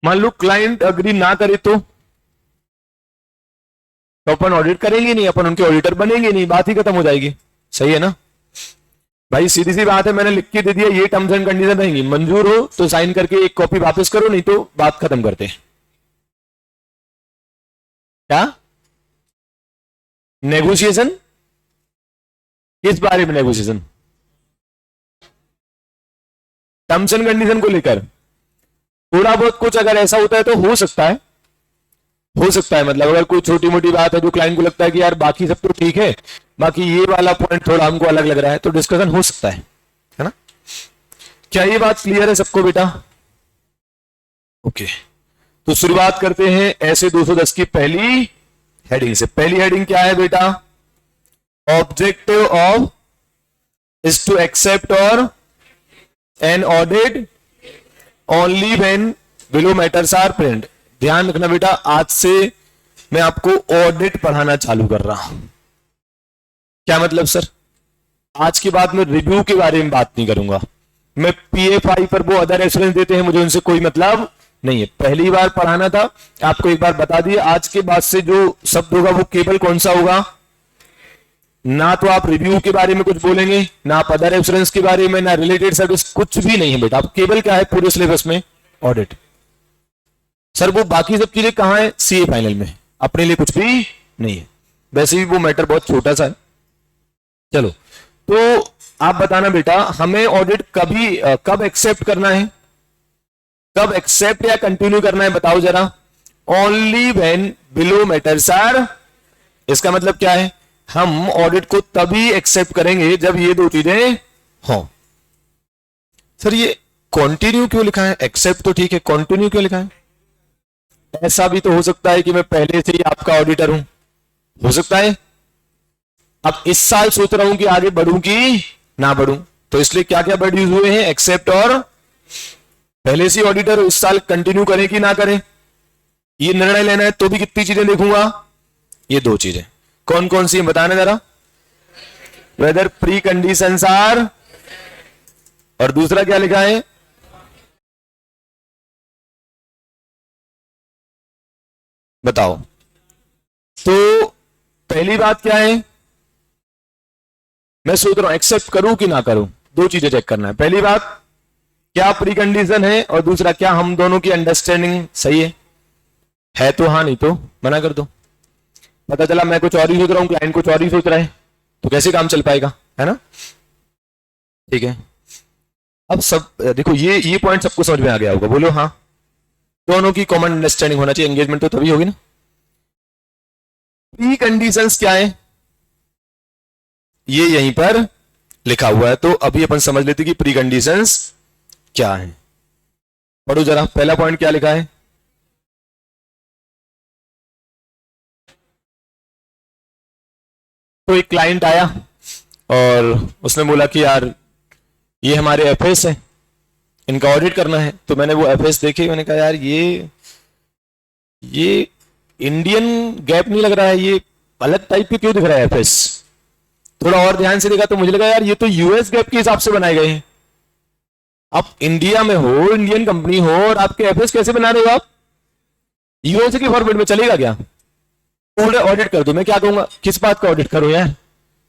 [SPEAKER 1] मान लो क्लाइंट अग्री ना करे तो अपन ऑडिट करेंगे नहीं, अपन उनके ऑडिटर बनेंगे नहीं, बात ही खत्म हो जाएगी। सही है ना भाई? सीधी सी बात है, मैंने लिख के दे दिया ये टर्म्स एंड कंडीशन रहेंगी, मंजूर हो तो साइन करके एक कॉपी वापस करो, नहीं तो बात खत्म करते हैं। क्या नेगोशिएशन? किस बारे में नेगोशिएशन? टर्म्स एंड कंडीशन को लेकर थोड़ा बहुत कुछ अगर ऐसा होता है तो हो सकता है, हो सकता है मतलब अगर कोई छोटी मोटी बात है जो क्लाइंट को लगता है कि यार बाकी सब तो ठीक है, बाकी ये वाला पॉइंट थोड़ा हमको अलग लग रहा है, तो डिस्कशन हो सकता है ना? क्या ये बात क्लियर है सबको बेटा? ओके, तो शुरुआत करते हैं ऐसे 210 की पहली हेडिंग से। पहली हेडिंग क्या है बेटा? Objective of is to accept और an audit only when below matters are present. ध्यान रखना बेटा, आज से मैं आपको ऑडिट पढ़ाना चालू कर रहा हूं। क्या मतलब सर? आज के बाद मैं रिव्यू के बारे में बात नहीं करूंगा, मैं पीएफआई पर वो अदर रेफरेंस देते हैं मुझे उनसे कोई मतलब नहीं है। पहली बार पढ़ाना था, आपको एक बार बता दिया, आज के बाद से जो शब्द होगा वो केवल कौन सा होगा? ना तो आप रिव्यू के बारे में कुछ बोलेंगे, ना आप अदर रेफरेंस के बारे में, ना रिलेटेड सर्विस, कुछ भी नहीं है बेटा। आप केवल क्या है पूरे सिलेबस में ऑडिट। सर वो बाकी सब चीजें कहां है? सीए फाइनल में, अपने लिए कुछ भी नहीं है। वैसे भी वो मैटर बहुत छोटा सा है। चलो, तो आप बताना बेटा, हमें ऑडिट कब एक्सेप्ट करना है, कब एक्सेप्ट या कंटिन्यू करना है, बताओ जरा। Only when below matters are, इसका मतलब क्या है? हम ऑडिट को तभी एक्सेप्ट करेंगे जब ये दो चीजें हों। सर ये कंटिन्यू क्यों लिखा है? एक्सेप्ट तो ठीक है, कंटिन्यू क्यों लिखा है? ऐसा भी तो हो सकता है कि मैं पहले से ही आपका ऑडिटर हूं, हो सकता है। अब इस साल सोच रहा हूं कि आगे बढ़ूं कि ना बढ़ूं, तो इसलिए क्या क्या वर्ड यूज हुए हैं? एक्सेप्ट और पहले से ऑडिटर इस साल कंटिन्यू करें कि ना करें, ये निर्णय लेना है तो भी कितनी चीजें देखूंगा? ये दो चीजें। कौन कौन सी बताना जरा। वेदर प्री कंडीशंस आर, और दूसरा क्या लिखा है? बताओ। तो पहली बात क्या है? मैं सोच रहा हूं एक्सेप्ट करूं कि ना करूं, दो चीजें चेक करना है। पहली बात, क्या प्री कंडीशन है, और दूसरा क्या हम दोनों की अंडरस्टैंडिंग सही है तो हाँ, नहीं तो मना कर दो। पता चला मैं कुछ और ही सोच रहा हूं, क्लाइंट कुछ और ही सोच रहा है, तो कैसे काम चल पाएगा, है ना? ठीक है। अब सब देखो, ये पॉइंट सबको समझ में आ गया होगा, बोलो हाँ। दोनों की कॉमन अंडरस्टैंडिंग होना चाहिए, एंगेजमेंट तो तभी होगी ना। प्री कंडीशंस क्या है, ये यहीं पर लिखा हुआ है, तो अभी अपन समझ लेते कि प्री कंडीशंस क्या है। पढ़ो जरा, पहला पॉइंट क्या लिखा है? तो एक क्लाइंट आया और उसने बोला कि यार ये हमारे एफएस है, इनका ऑडिट करना है। तो मैंने वो एफएस देखे, मैंने कहा यार ये इंडियन गैप नहीं लग रहा है, ये अलग टाइप के क्यों दिख रहा है एफएस। थोड़ा और ध्यान से देखा तो मुझे लगा यार ये तो यूएस गैप के हिसाब से बनाए गए हैं। आप इंडिया में हो, इंडियन कंपनी हो, और आपके एफएस कैसे बना रहे हो आप? यूएस के फॉर्मेट में चलेगा क्या? ऑडिट कर दो, मैं क्या कहूंगा, किस बात का ऑडिट करो यार?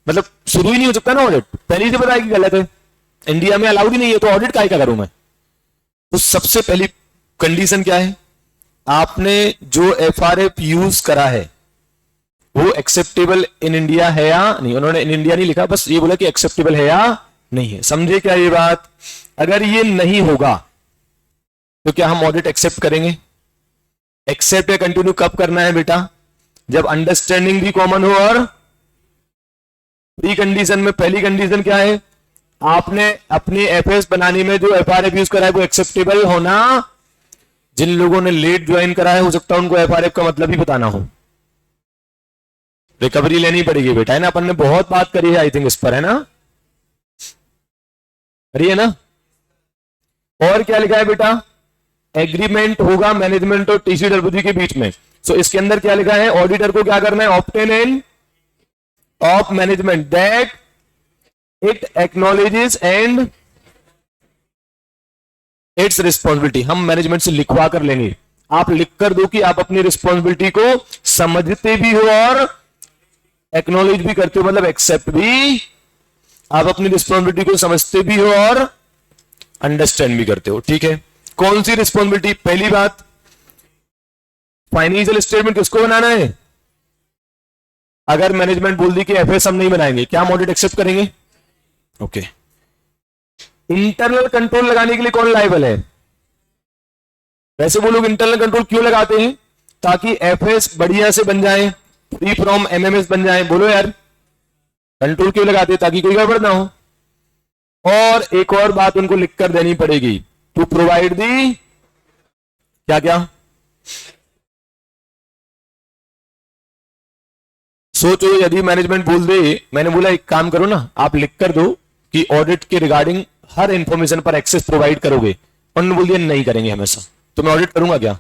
[SPEAKER 1] मतलब शुरू ही नहीं हो सकता ना ऑडिट, पहले ही से बताया कि गलत है, इंडिया में अलाउड ही नहीं है, तो ऑडिट काय का करूं मैं? तो सबसे पहली कंडीशन क्या है? आपने जो एफआरएफ यूज करा है वो एक्सेप्टेबल इन इंडिया है या नहीं। उन्होंने इन इंडिया नहीं लिखा, बस ये बोला कि एक्सेप्टेबल है या नहीं है। समझे क्या ये बात? अगर ये नहीं होगा तो क्या हम ऑडिट एक्सेप्ट करेंगे? एक्सेप्ट या कंटिन्यू कब करना है बेटा? जब अंडरस्टैंडिंग भी कॉमन हो। और प्री कंडीशन में पहली कंडीशन क्या है? आपने अपनी एफएस बनाने में जो एफआरएफ यूज करा है वो एक्सेप्टेबल होना। जिन लोगों ने लेट ज्वाइन करा है, हो सकता है उनको एफआरएफ का मतलब ही बताना हो। रिकवरी लेनी पड़ेगी बेटा, है ना? अपन ने बहुत बात करी है आई थिंक इस पर, है ना? करिए ना। और क्या लिखा है बेटा? एग्रीमेंट होगा मैनेजमेंट और टीसीडब्ल्यूजी के बीच में। सो इसके अंदर क्या लिखा है? ऑडिटर को क्या करना है? Obtain an of management that it acknowledges and its responsibility. हम मैनेजमेंट से लिखवा कर लेंगे, आप लिख कर दो कि आप अपनी रिस्पॉन्सिबिलिटी को समझते भी हो और एक्नॉलेज भी करते हो, मतलब एक्सेप्ट भी। आप अपनी रिस्पॉन्सिबिलिटी को समझते भी हो और अंडरस्टैंड भी करते हो, ठीक है? कौन सी रिस्पॉन्सिबिलिटी? पहली बात, फाइनेंशियल स्टेटमेंट किसको बनाना है? अगर मैनेजमेंट बोल दी कि एफएस हम नहीं बनाएंगे, क्या हम ऑडिट एक्सेप्ट करेंगे? ओके। इंटरनल कंट्रोल लगाने के लिए कौन लायबल है? वैसे वो लोग इंटरनल कंट्रोल क्यों लगाते हैं? ताकि एफएस बढ़िया से बन जाए, फ्री फ्रॉम एमएमएस बन जाए। बोलो यार, कंट्रोल क्यों लगाते हैं? ताकि कोई गड़बड़ ना हो। और एक और बात उनको लिखकर देनी पड़ेगी, टू प्रोवाइड दी क्या क्या? सोचो, यदि मैनेजमेंट बोल दे, मैंने बोला एक काम करो ना, आप लिख कर दो कि ऑडिट के रिगार्डिंग हर इंफॉर्मेशन पर एक्सेस प्रोवाइड करोगे। उन्होंने बोल दिया नहीं करेंगे हमेशा, तो मैं ऑडिट करूंगा क्या?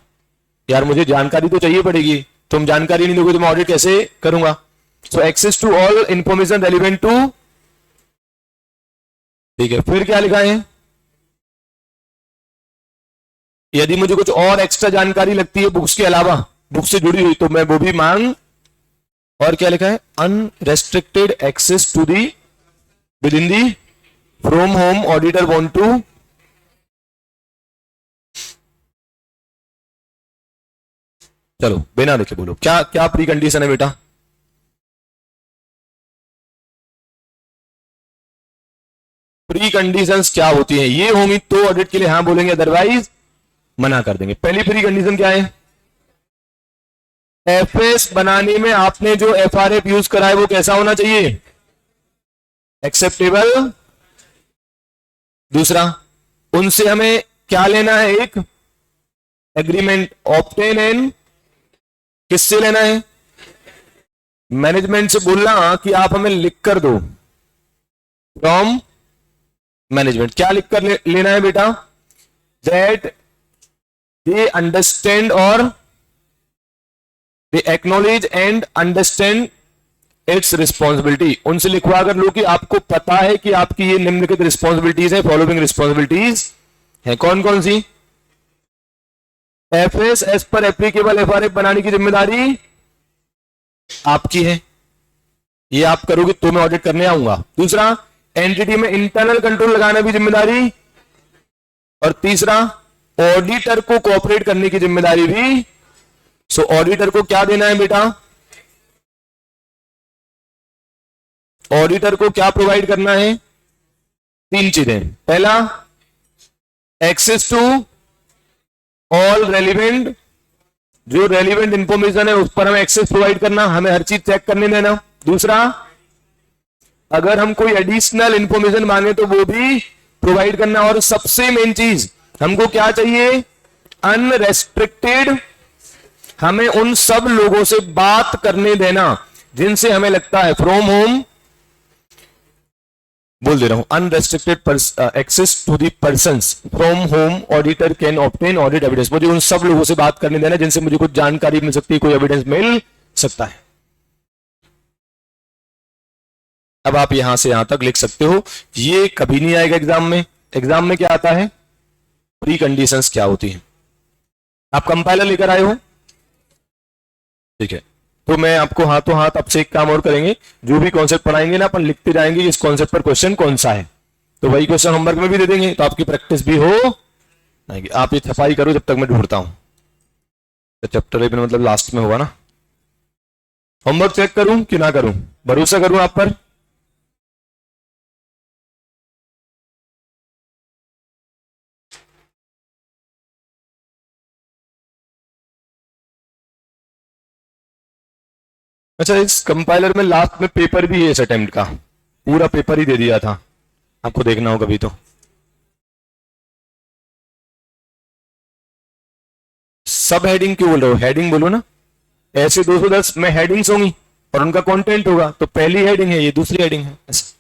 [SPEAKER 1] यार मुझे जानकारी तो चाहिए पड़ेगी, तुम जानकारी नहीं दोगे तो मैं ऑडिट कैसे करूंगा? So access to all information relevant to, ठीक है। फिर क्या लिखा है? यदि मुझे कुछ और एक्स्ट्रा जानकारी लगती है बुक्स के अलावा, बुक से जुड़ी हुई, तो मैं वो भी मांग और क्या लिखा है, unrestricted access to the within the from whom auditor want to, चलो बिना देखे बोलो क्या क्या प्री कंडीशन है बेटा। प्री कंडीशंस क्या होती हैं, ये होंगी तो ऑडिट के लिए हाँ बोलेंगे, अदरवाइज मना कर देंगे। पहली प्री कंडीशन क्या है, एफएस बनाने में आपने जो एफआरएफ यूज करा है वो कैसा होना चाहिए, एक्सेप्टेबल। दूसरा, उनसे हमें क्या लेना है, एक एग्रीमेंट ऑब्टेन एंड, किससे लेना है, मैनेजमेंट से बोलना कि आप हमें लिख कर दो, फ्रॉम मैनेजमेंट। क्या लिख कर लेना है बेटा, दैट दे अंडरस्टैंड और they acknowledge and understand its responsibility. उनसे लिखवा कर लो कि आपको पता है कि आपकी ये निम्नलिखित रिस्पॉन्सिबिलिटीज है, फॉलोइंग रिस्पॉन्सिबिलिटीज है, कौन कौन सी, एफएस एज पर एप्लीकेबल एफआरएफ बनाने की जिम्मेदारी आपकी है, ये आप करोगे तो मैं ऑडिट करने आऊंगा। दूसरा, एंटिटी में इंटरनल कंट्रोल लगाना भी जिम्मेदारी, और तीसरा, ऑडिटर को कोऑपरेट करने की जिम्मेदारी भी। सो ऑडिटर को क्या देना है बेटा, ऑडिटर को क्या प्रोवाइड करना है, तीन चीजें। पहला, एक्सेस टू ऑल रेलिवेंट, जो रेलिवेंट इंफॉर्मेशन है उस पर हमें एक्सेस प्रोवाइड करना, हमें हर चीज चेक करने देना। दूसरा, अगर हम कोई एडिशनल इंफॉर्मेशन मांगे तो वो भी प्रोवाइड करना। और सबसे मेन चीज हमको क्या चाहिए, अनरेस्ट्रिक्टेड, हमें उन सब लोगों से बात करने देना जिनसे हमें लगता है, फ्रॉम होम, बोल दे रहा हूं, unrestricted access to the persons from whom auditor can obtain audit evidence. मुझे उन सब लोगों से बात करने देना जिनसे मुझे कुछ जानकारी मिल सकती है, कोई एविडेंस मिल सकता है। अब आप यहां से यहां तक लिख सकते हो, ये कभी नहीं आएगा एग्जाम में। एग्जाम में क्या आता है, प्री कंडीशंस क्या होती है। आप कंपाइलर लेकर आए हो, ठीक है, तो मैं आपको हाथों हाथ अब से एक काम और करेंगे, जो भी कॉन्सेप्ट पढ़ाएंगे ना अपन लिखते जाएंगे इस कॉन्सेप्ट पर क्वेश्चन कौन सा है, तो वही क्वेश्चन होमवर्क में भी दे देंगे, तो आपकी प्रैक्टिस भी हो आएगी। आप ये सफाई करो जब तक मैं ढूंढता हूं, तो चैप्टर 11 मतलब लास्ट में होगा ना। होमवर्क चेक करूं कि ना करूं, भरोसा करूं आप पर, अच्छा इस कंपाइलर में लास्ट में पेपर भी है इस अटेम्प्ट का, पूरा पेपर ही दे दिया था, आपको देखना हो कभी तो। सब हेडिंग क्यों बोल रहे हो, हेडिंग बोलो ना। ऐसे 210 में हेडिंग्स होंगी और उनका कंटेंट होगा, तो पहली हेडिंग है, ये दूसरी हेडिंग है, ऐसे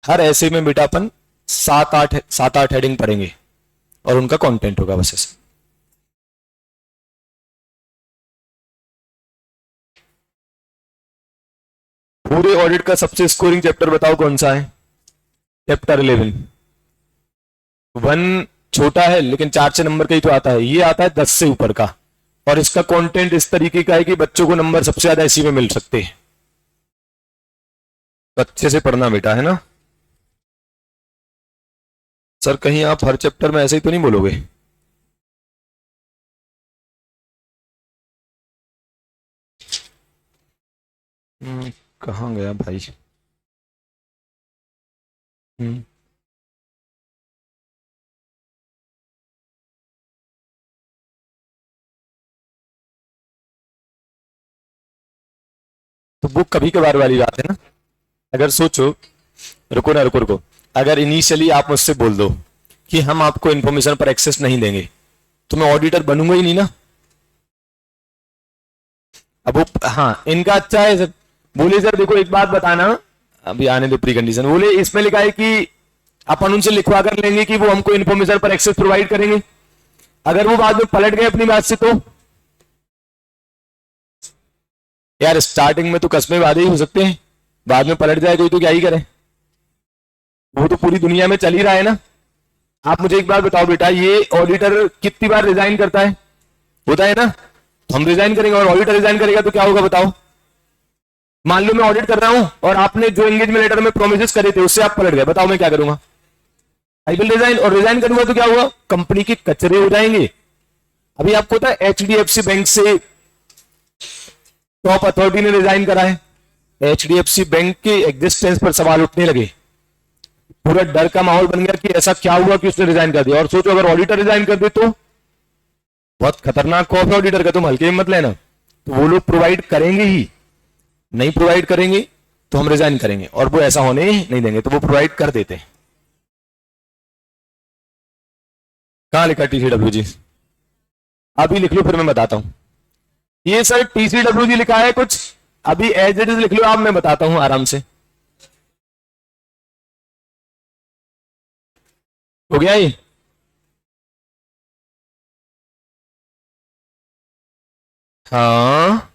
[SPEAKER 1] हर ऐसे में बेटा अपन 7-8 हेडिंग पढ़ेंगे और उनका कंटेंट होगा, बस ऐसे। पूरे ऑडिट का सबसे स्कोरिंग चैप्टर बताओ कौन सा है, चैप्टर 11। 1 छोटा है लेकिन 4-6 नंबर का ही तो आता है, ये आता है 10 से ऊपर का, और इसका कंटेंट इस तरीके का है कि बच्चों को नंबर सबसे ज्यादा इसी में मिल सकते हैं। तो अच्छे से पढ़ना बेटा, है ना। सर कहीं आप हर चैप्टर में ऐसे ही तो नहीं बोलोगे, कहाँ गया भाई। तो वो कभी कभार वाली बात है ना। अगर सोचो, रुको ना, रुको, अगर इनिशियली आप मुझसे बोल दो कि हम आपको इंफॉर्मेशन पर एक्सेस नहीं देंगे, तो मैं ऑडिटर बनूंगा ही नहीं ना। अब वो, हाँ इनका अच्छा है सर, बोले सर देखो एक बात बताना, अभी आने दो प्री कंडीशन, बोले इसमें लिखा है कि अपन उनसे लिखवा कर लेंगे कि वो हमको इंफॉर्मेशन पर एक्सेस प्रोवाइड करेंगे, अगर वो बाद में पलट गए अपनी बात से तो यार स्टार्टिंग में तो कस्मे वादे ही हो सकते हैं, बाद में पलट जाए कोई तो क्या ही करे, वो तो पूरी दुनिया में चल ही रहा है ना। आप मुझे एक बात बताओ बेटा, ये ऑडिटर कितनी बार रिजाइन करता है, होता है ना, तो हम रिजाइन करेंगे और ऑडिटर रिजाइन करेगा तो क्या होगा बताओ, मान लो मैं ऑडिट कर रहा हूं और आपने जो एंगेजमेंट लेटर में प्रोमिस करे थे उससे आप पलट गए, बताओ मैं क्या करूंगा? आई विल रिजाइन, और रिजाइन करूंगा तो क्या हुआ? कंपनी के कचरे हो जाएंगे। अभी आपको पता है एचडीएफसी बैंक से टॉप अथॉरिटी ने रिजाइन करा है। एचडीएफसी बैंक के एग्जिस्टेंस पर सवाल उठने लगे, पूरा डर का माहौल बन गया कि ऐसा क्या हुआ कि उसने रिजाइन कर दिया। और सोचो अगर ऑडिटर रिजाइन कर दे तो बहुत खतरनाक खौफ है ऑडिटर का, तुम हल्के में मत लेना। तो वो लोग प्रोवाइड करेंगे ही, नहीं प्रोवाइड करेंगे तो हम रिजाइन करेंगे, और वो ऐसा होने नहीं देंगे, तो वो प्रोवाइड कर देते हैं। कहां लिखा टीसीडब्ल्यू जी? अभी लिख लो फिर मैं बताता हूं। ये सर टीसीडब्ल्यू जी लिखा है कुछ, अभी एज इट इज लिख लो आप, मैं बताता हूं आराम से। हो गया ये? हाँ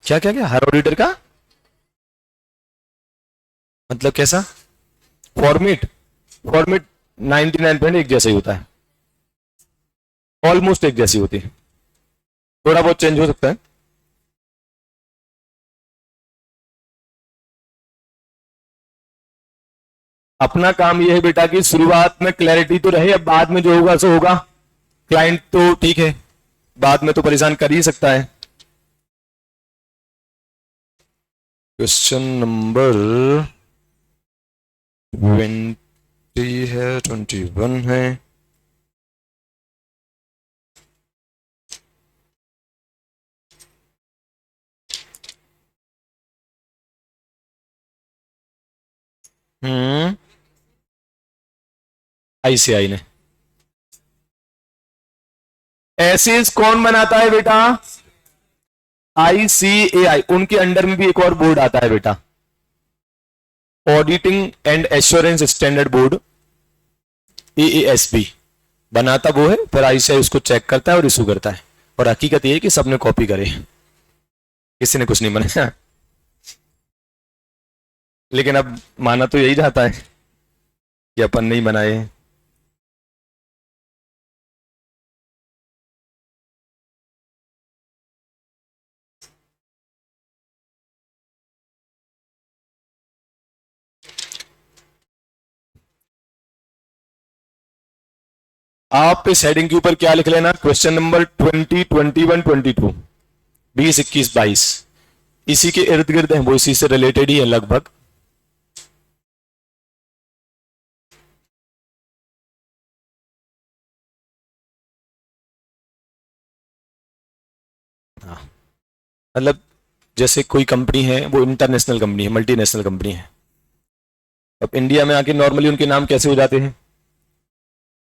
[SPEAKER 1] क्या क्या क्या? हर ऑडिटर का मतलब कैसा? फॉर्मेट? फॉर्मेट 99 एक जैसा ही होता है, ऑलमोस्ट एक जैसी होती है, थोड़ा बहुत चेंज हो सकता है। अपना काम यह है बेटा कि शुरुआत में क्लैरिटी तो रहे, अब बाद में जो होगा सो होगा। क्लाइंट तो ठीक है, बाद में तो परेशान कर ही सकता है। क्वेश्चन नंबर 20 है, 21 है। आईसीआई ने। एसिस कौन बनाता है बेटा? आईसीएआई, उनके अंडर में भी एक और बोर्ड आता है बेटा, auditing and assurance standard board, AASB. बनाता वो है, फिर आईसीआई उसको चेक करता है और इशू करता है। और हकीकत ये है कि सबने कॉपी करे, किसी ने कुछ नहीं बनाया। लेकिन अब माना तो यही जाता है कि अपन नहीं बनाए। आप इस हेडिंग के ऊपर क्या लिख लेना? क्वेश्चन नंबर 20, 21, 22, 20, 21, 22, इसी के इर्द गिर्द है, वो इसी से रिलेटेड ही है लगभग। हाँ, मतलब जैसे कोई कंपनी है, वो इंटरनेशनल कंपनी है, मल्टीनेशनल कंपनी है। अब इंडिया में आके नॉर्मली उनके नाम कैसे हो जाते हैं?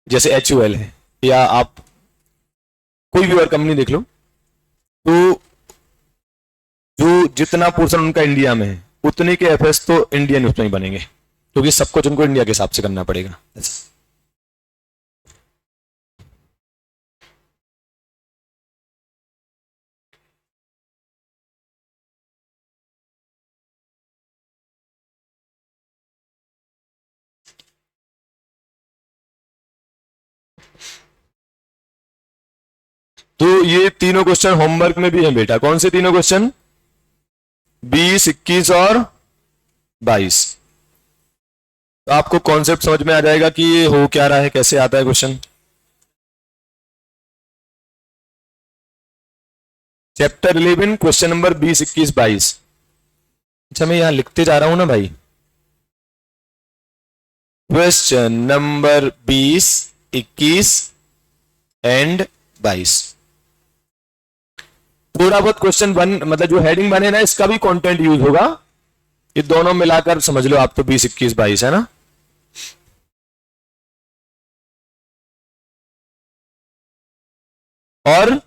[SPEAKER 1] जैसे HUL है, या आप कोई भी और कंपनी देख लो, तो जो जितना पोर्शन उनका इंडिया में है उतने के एफएस तो इंडियन उसमें ही बनेंगे, क्योंकि सब कुछ उनको इंडिया के हिसाब से करना पड़ेगा। तो ये तीनों क्वेश्चन होमवर्क में भी है बेटा। कौन से तीनों क्वेश्चन? 20, 21 और 22। तो आपको कॉन्सेप्ट समझ में आ जाएगा कि ये हो क्या रहा है, कैसे आता है क्वेश्चन। Chapter 11 question number 20, 21, 22। अच्छा मैं यहां लिखते जा रहा हूं ना भाई। Question number 20, 21 and 22। थोड़ा बहुत क्वेश्चन बन, मतलब जो हेडिंग बने ना, इसका भी कंटेंट यूज होगा। ये दोनों मिलाकर समझ लो आप, तो 20, 21, 22 है ना। और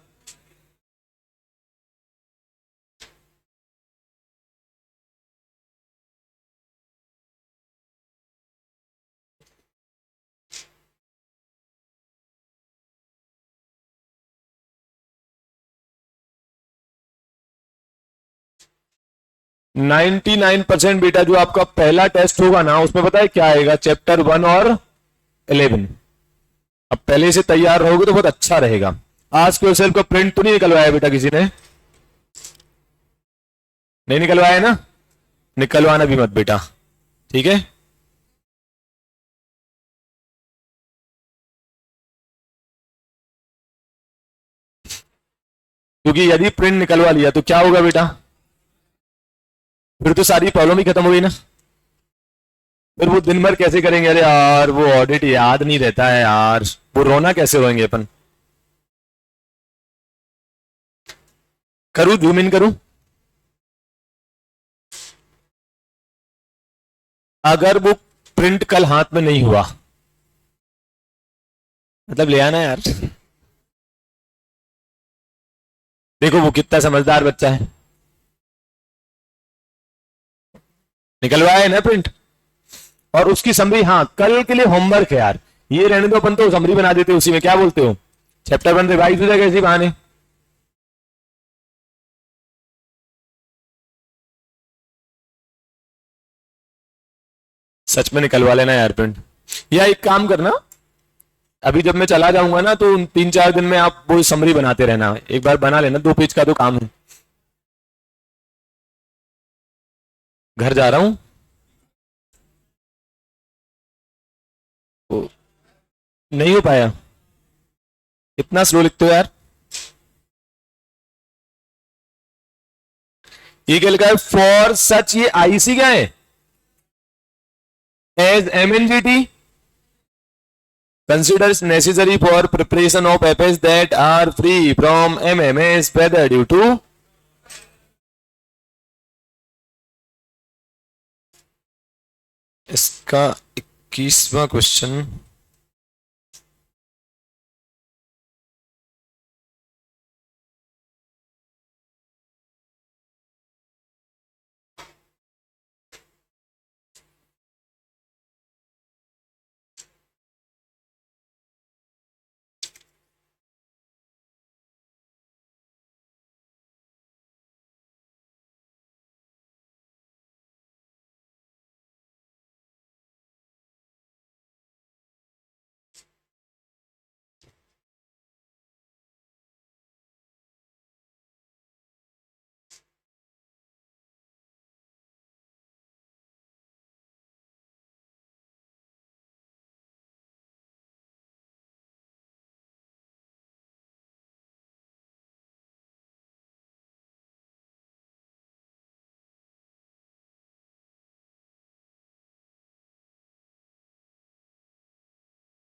[SPEAKER 1] 99% बेटा जो आपका पहला टेस्ट होगा ना, उसमें पता है क्या आएगा? चैप्टर 1 और 11। अब पहले से तैयार रहोगे तो बहुत अच्छा रहेगा। आस्क योरसेल्फ का प्रिंट तो नहीं निकलवाया बेटा किसी ने? नहीं निकलवाया ना? निकलवाना भी मत बेटा, ठीक है? क्योंकि यदि प्रिंट निकलवा लिया तो क्या होगा बेटा? फिर तो सारी प्रॉब्लम ही खत्म हो गई ना। फिर वो दिन भर कैसे करेंगे? अरे यार वो ऑडिट याद नहीं रहता है यार, वो रोना कैसे होएंगे अपन। करूं, जूम इन करूं? अगर वो प्रिंट कल हाथ में नहीं हुआ, मतलब ले आना यार। देखो वो कितना समझदार बच्चा है, निकलवाया है ना प्रिंट। और उसकी समरी, हाँ कल के लिए होमवर्क है यार, ये रहने दो, अपन तो समरी बना देते उसी में, क्या बोलते हो? चैप्टर 1 रिवाइज हो जाएगा इसी बहाने। सच में निकलवा लेना यार प्रिंट। या एक काम करना, अभी जब मैं चला जाऊंगा ना तो 3-4 दिन में आप वो समरी बनाते रहना, एक बार बना लेना, 2 पेज का तो काम है। घर जा रहा हूं। नहीं हो पाया? इतना स्लो लिखते हो यार। ये क्या लिखा है? फॉर सच, ये आईसी क्या है? As MNGT considers necessary for preparation of FS that are free from MMS whether due to इसका 21वां क्वेश्चन।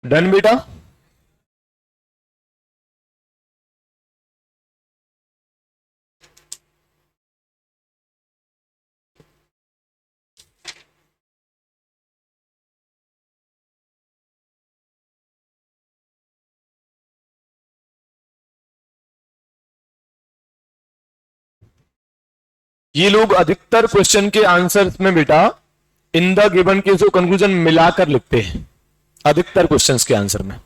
[SPEAKER 1] डन बेटा। ये लोग अधिकतर क्वेश्चन के आंसर्स में बेटा इन द गिवन केस और कंक्लूजन मिलाकर लिखते हैं, अधिकतर क्वेश्चंस के आंसर में।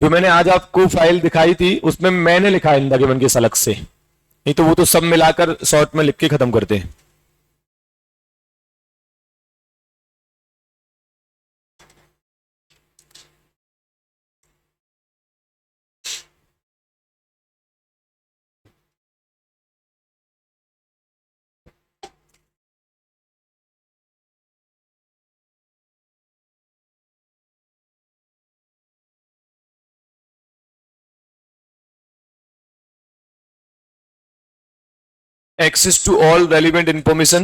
[SPEAKER 1] जो मैंने आज आपको फाइल दिखाई थी उसमें मैंने लिखा इन द गिवन केस अलग से, नहीं तो वो तो सब मिलाकर शॉर्ट में लिख के खत्म करते हैं। Access to all relevant information,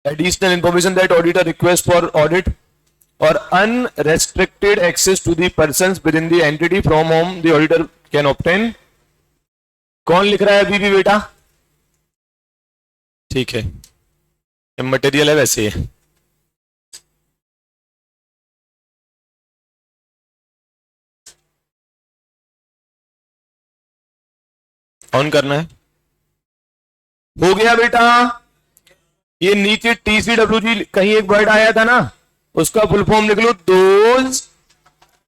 [SPEAKER 1] additional information that auditor requests for audit, or unrestricted access to the persons within the entity from whom the auditor can obtain। कौन लिख रहा है अभी भी बेटा? ठीक है, मटेरियल है वैसे है। ऑन करना है। हो गया बेटा। ये नीचे TCWG कहीं एक वर्ड आया था ना, उसका फुल फॉर्म लिख लो, दोज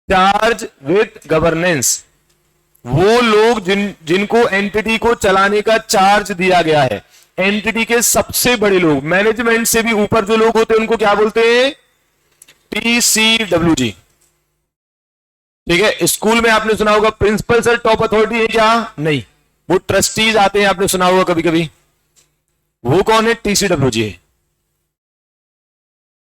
[SPEAKER 1] चार्ज विद गवर्नेंस। वो लोग जिनको एंटिटी को चलाने का चार्ज दिया गया है, एंटिटी के सबसे बड़े लोग, मैनेजमेंट से भी ऊपर जो लोग होते हैं उनको क्या बोलते हैं? TCWG। ठीक है, स्कूल में आपने सुना होगा प्रिंसिपल सर टॉप अथॉरिटी है क्या? नहीं, वो ट्रस्टीज आते हैं, आपने सुना होगा कभी कभी। वो कौन है? टीसीडब्ल्यूजी है।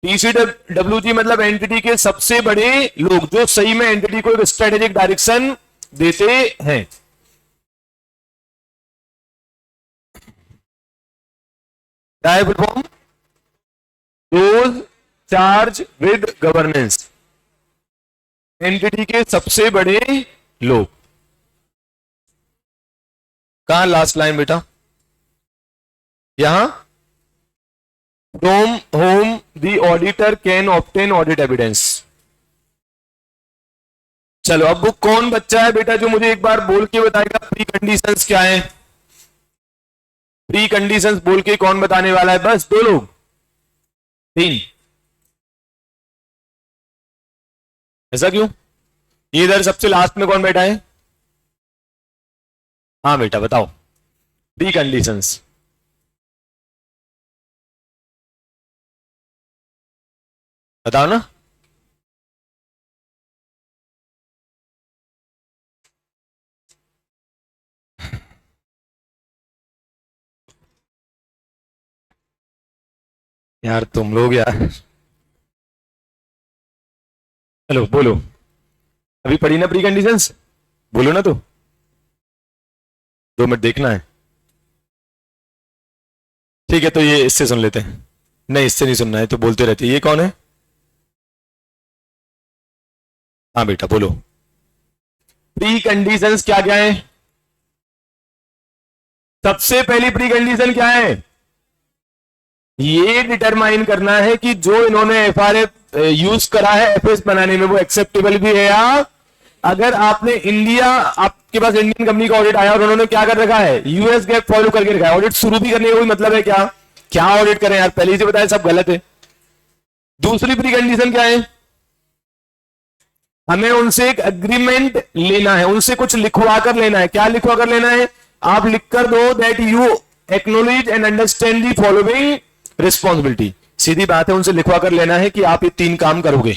[SPEAKER 1] टीसीडब्ल्यूजी मतलब एंटिटी के सबसे बड़े लोग जो सही में एंटिटी को एक स्ट्रेटेजिक डायरेक्शन देते हैं। Form those charge with governance, entity के सबसे बड़े लोग। कहां लास्ट लाइन बेटा? यहां from home the auditor can obtain audit evidence. चलो अब वो कौन बच्चा है बेटा जो मुझे एक बार बोल के बताएगा प्री कंडीशंस क्या है? प्री कंडीशंस बोल के कौन बताने वाला है? बस 2 लोग, 3? ऐसा क्यों? ये इधर सबसे लास्ट में कौन बैठा है? हाँ बेटा बताओ प्री कंडीशंस। बताओ ना। यार तुम लोग यार, हेलो बोलो, अभी पढ़ी ना प्री कंडीशंस? बोलो ना, तो 2 मिनट देखना है। ठीक है, तो ये इससे सुन लेते हैं। नहीं, इससे नहीं सुनना है, तो बोलते रहते। ये कौन है? हाँ बेटा बोलो, प्री कंडीशंस क्या क्या है? सबसे पहली प्री कंडीशन क्या है? ये डिटरमाइन करना है कि जो इन्होंने एफआरएफ यूज करा है एफएस बनाने में वो एक्सेप्टेबल भी है या। अगर आपने इंडिया, आपके पास इंडियन कंपनी का ऑडिट आया और उन्होंने क्या कर रखा है? यूएस गैप फॉलो करके रखा है। ऑडिट शुरू भी करने का कोई मतलब है क्या? क्या ऑडिट करें यार, पहले से बताया सब गलत है। दूसरी प्री कंडीशन क्या है? हमें उनसे एक एग्रीमेंट लेना है, उनसे कुछ लिखवा कर लेना है। क्या लिखवा कर लेना है? आप लिख कर दो that you acknowledge and understand the following responsibility. सीधी बात है, उनसे लिखवा कर लेना है कि आप ये 3 काम करोगे।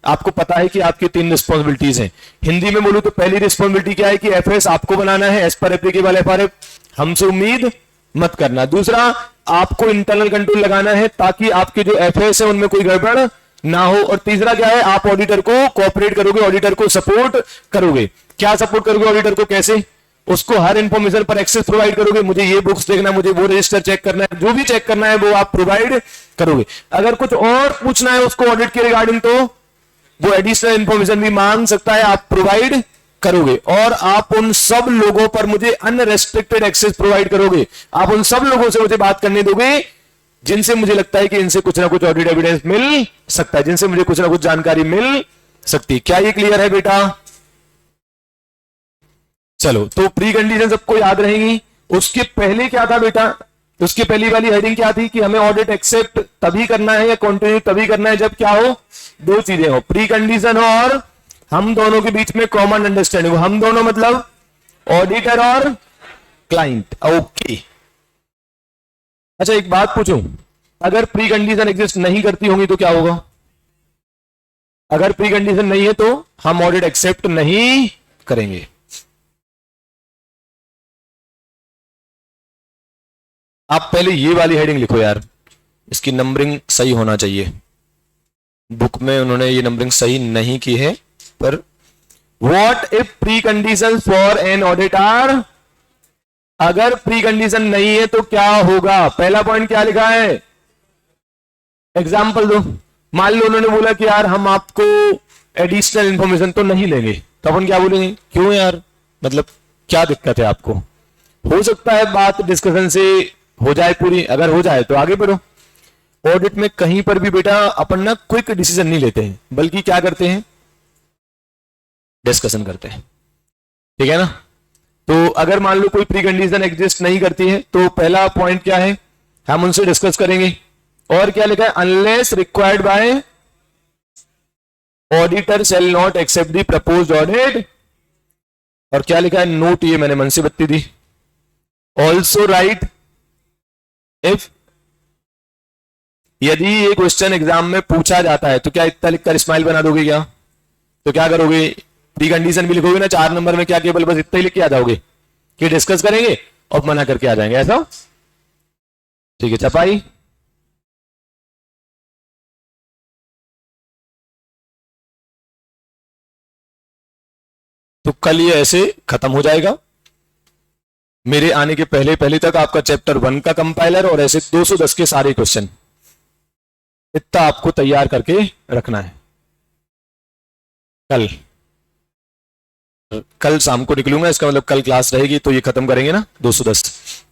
[SPEAKER 1] आपको पता है कि आपकी 3 रिस्पॉन्सिबिलिटीज हैं। हिंदी में बोलूं तो पहली रिस्पॉन्सिबिलिटी क्या है कि एफएस आपको बनाना है एज पर एप्लीकेबल एफआरएफ, हमसे उम्मीद मत करना। दूसरा, आपको इंटरनल कंट्रोल लगाना है ताकि आपके जो एफएस है उनमें कोई गड़बड़ ना हो। और तीसरा क्या है? आप ऑडिटर को कोऑपरेट करोगे, ऑडिटर को सपोर्ट करोगे। क्या सपोर्ट करोगे ऑडिटर को? कैसे? उसको हर इंफॉर्मेशन पर एक्सेस प्रोवाइड करोगे। मुझे ये बुक्स देखना है, मुझे वो रजिस्टर चेक करना है, जो भी चेक करना है वो आप प्रोवाइड करोगे। अगर कुछ और पूछना है उसको ऑडिट के रिगार्डिंग तो वो एडिशनल इंफॉर्मेशन भी मांग सकता है, आप प्रोवाइड करोगे। और आप उन सब लोगों पर मुझे अनरेस्ट्रिक्टेड एक्सेस प्रोवाइड करोगे। आप उन सब लोगों से मुझे बात करने दोगे जिनसे मुझे लगता है कि इनसे कुछ ना कुछ ऑडिट एविडेंस मिल सकता है, जिनसे मुझे कुछ ना कुछ जानकारी मिल सकती है। क्या ये क्लियर है बेटा? चलो, तो प्री कंडीशन सबको याद रहेंगी। उसके पहले क्या था बेटा? उसकी पहली वाली हेडिंग क्या थी कि हमें ऑडिट एक्सेप्ट तभी करना है या कंटिन्यू तभी करना है जब क्या हो? 2 चीजें हो, प्री कंडीशन हो और हम दोनों के बीच में कॉमन अंडरस्टैंडिंग हो। हम दोनों मतलब ऑडिटर और क्लाइंट। ओके, अच्छा एक बात पूछूं, अगर प्री कंडीशन एग्जिस्ट नहीं करती होंगी तो क्या होगा? अगर प्री कंडीशन नहीं है तो हम ऑडिट एक्सेप्ट नहीं करेंगे। आप पहले ये वाली हेडिंग लिखो यार, इसकी नंबरिंग सही होना चाहिए। बुक में उन्होंने ये नंबरिंग सही नहीं की है, पर what if precondition for an audit are, अगर प्री कंडीशन नहीं है तो क्या होगा? पहला पॉइंट क्या लिखा है? एग्जाम्पल दो। मान लो उन्होंने बोला कि यार हम आपको एडिशनल इंफॉर्मेशन तो नहीं लेंगे, तो अपन क्या बोलेंगे? क्यों यार, मतलब क्या दिक्कत है आपको? हो सकता है बात डिस्कशन से हो जाए पूरी, अगर हो जाए तो आगे बढ़ो। ऑडिट में कहीं पर भी बेटा अपन ना क्विक डिसीजन नहीं लेते हैं, बल्कि क्या करते हैं? डिस्कशन करते हैं, ठीक है ना? तो अगर मान लो कोई प्री कंडीशन एग्जिस्ट नहीं करती है तो पहला पॉइंट क्या है? हम उनसे डिस्कस करेंगे। और क्या लिखा है? Unless required by auditor shall not accept the proposed audit. और क्या लिखा है? नोट, ये मैंने मन से बत्ती दी। ऑल्सो राइट इफ, यदि ये क्वेश्चन एग्जाम में पूछा जाता है तो क्या इतना लिखकर स्माइल बना दोगे क्या? तो क्या करोगे? प्री कंडीशन भी लिखोगे ना 4 नंबर में, क्या केवल बस इतना ही लिख के आ जाओगे कि डिस्कस करेंगे और मना करके आ जाएंगे, ऐसा? ठीक है, छपाई। तो कल ये ऐसे खत्म हो जाएगा। मेरे आने के पहले पहले तक आपका चैप्टर 1 का कंपाइलर और ऐसे 210 के सारे क्वेश्चन इतना आपको तैयार करके रखना है। कल कल शाम को निकलूंगा, इसका मतलब कल क्लास रहेगी तो ये खत्म करेंगे ना 210।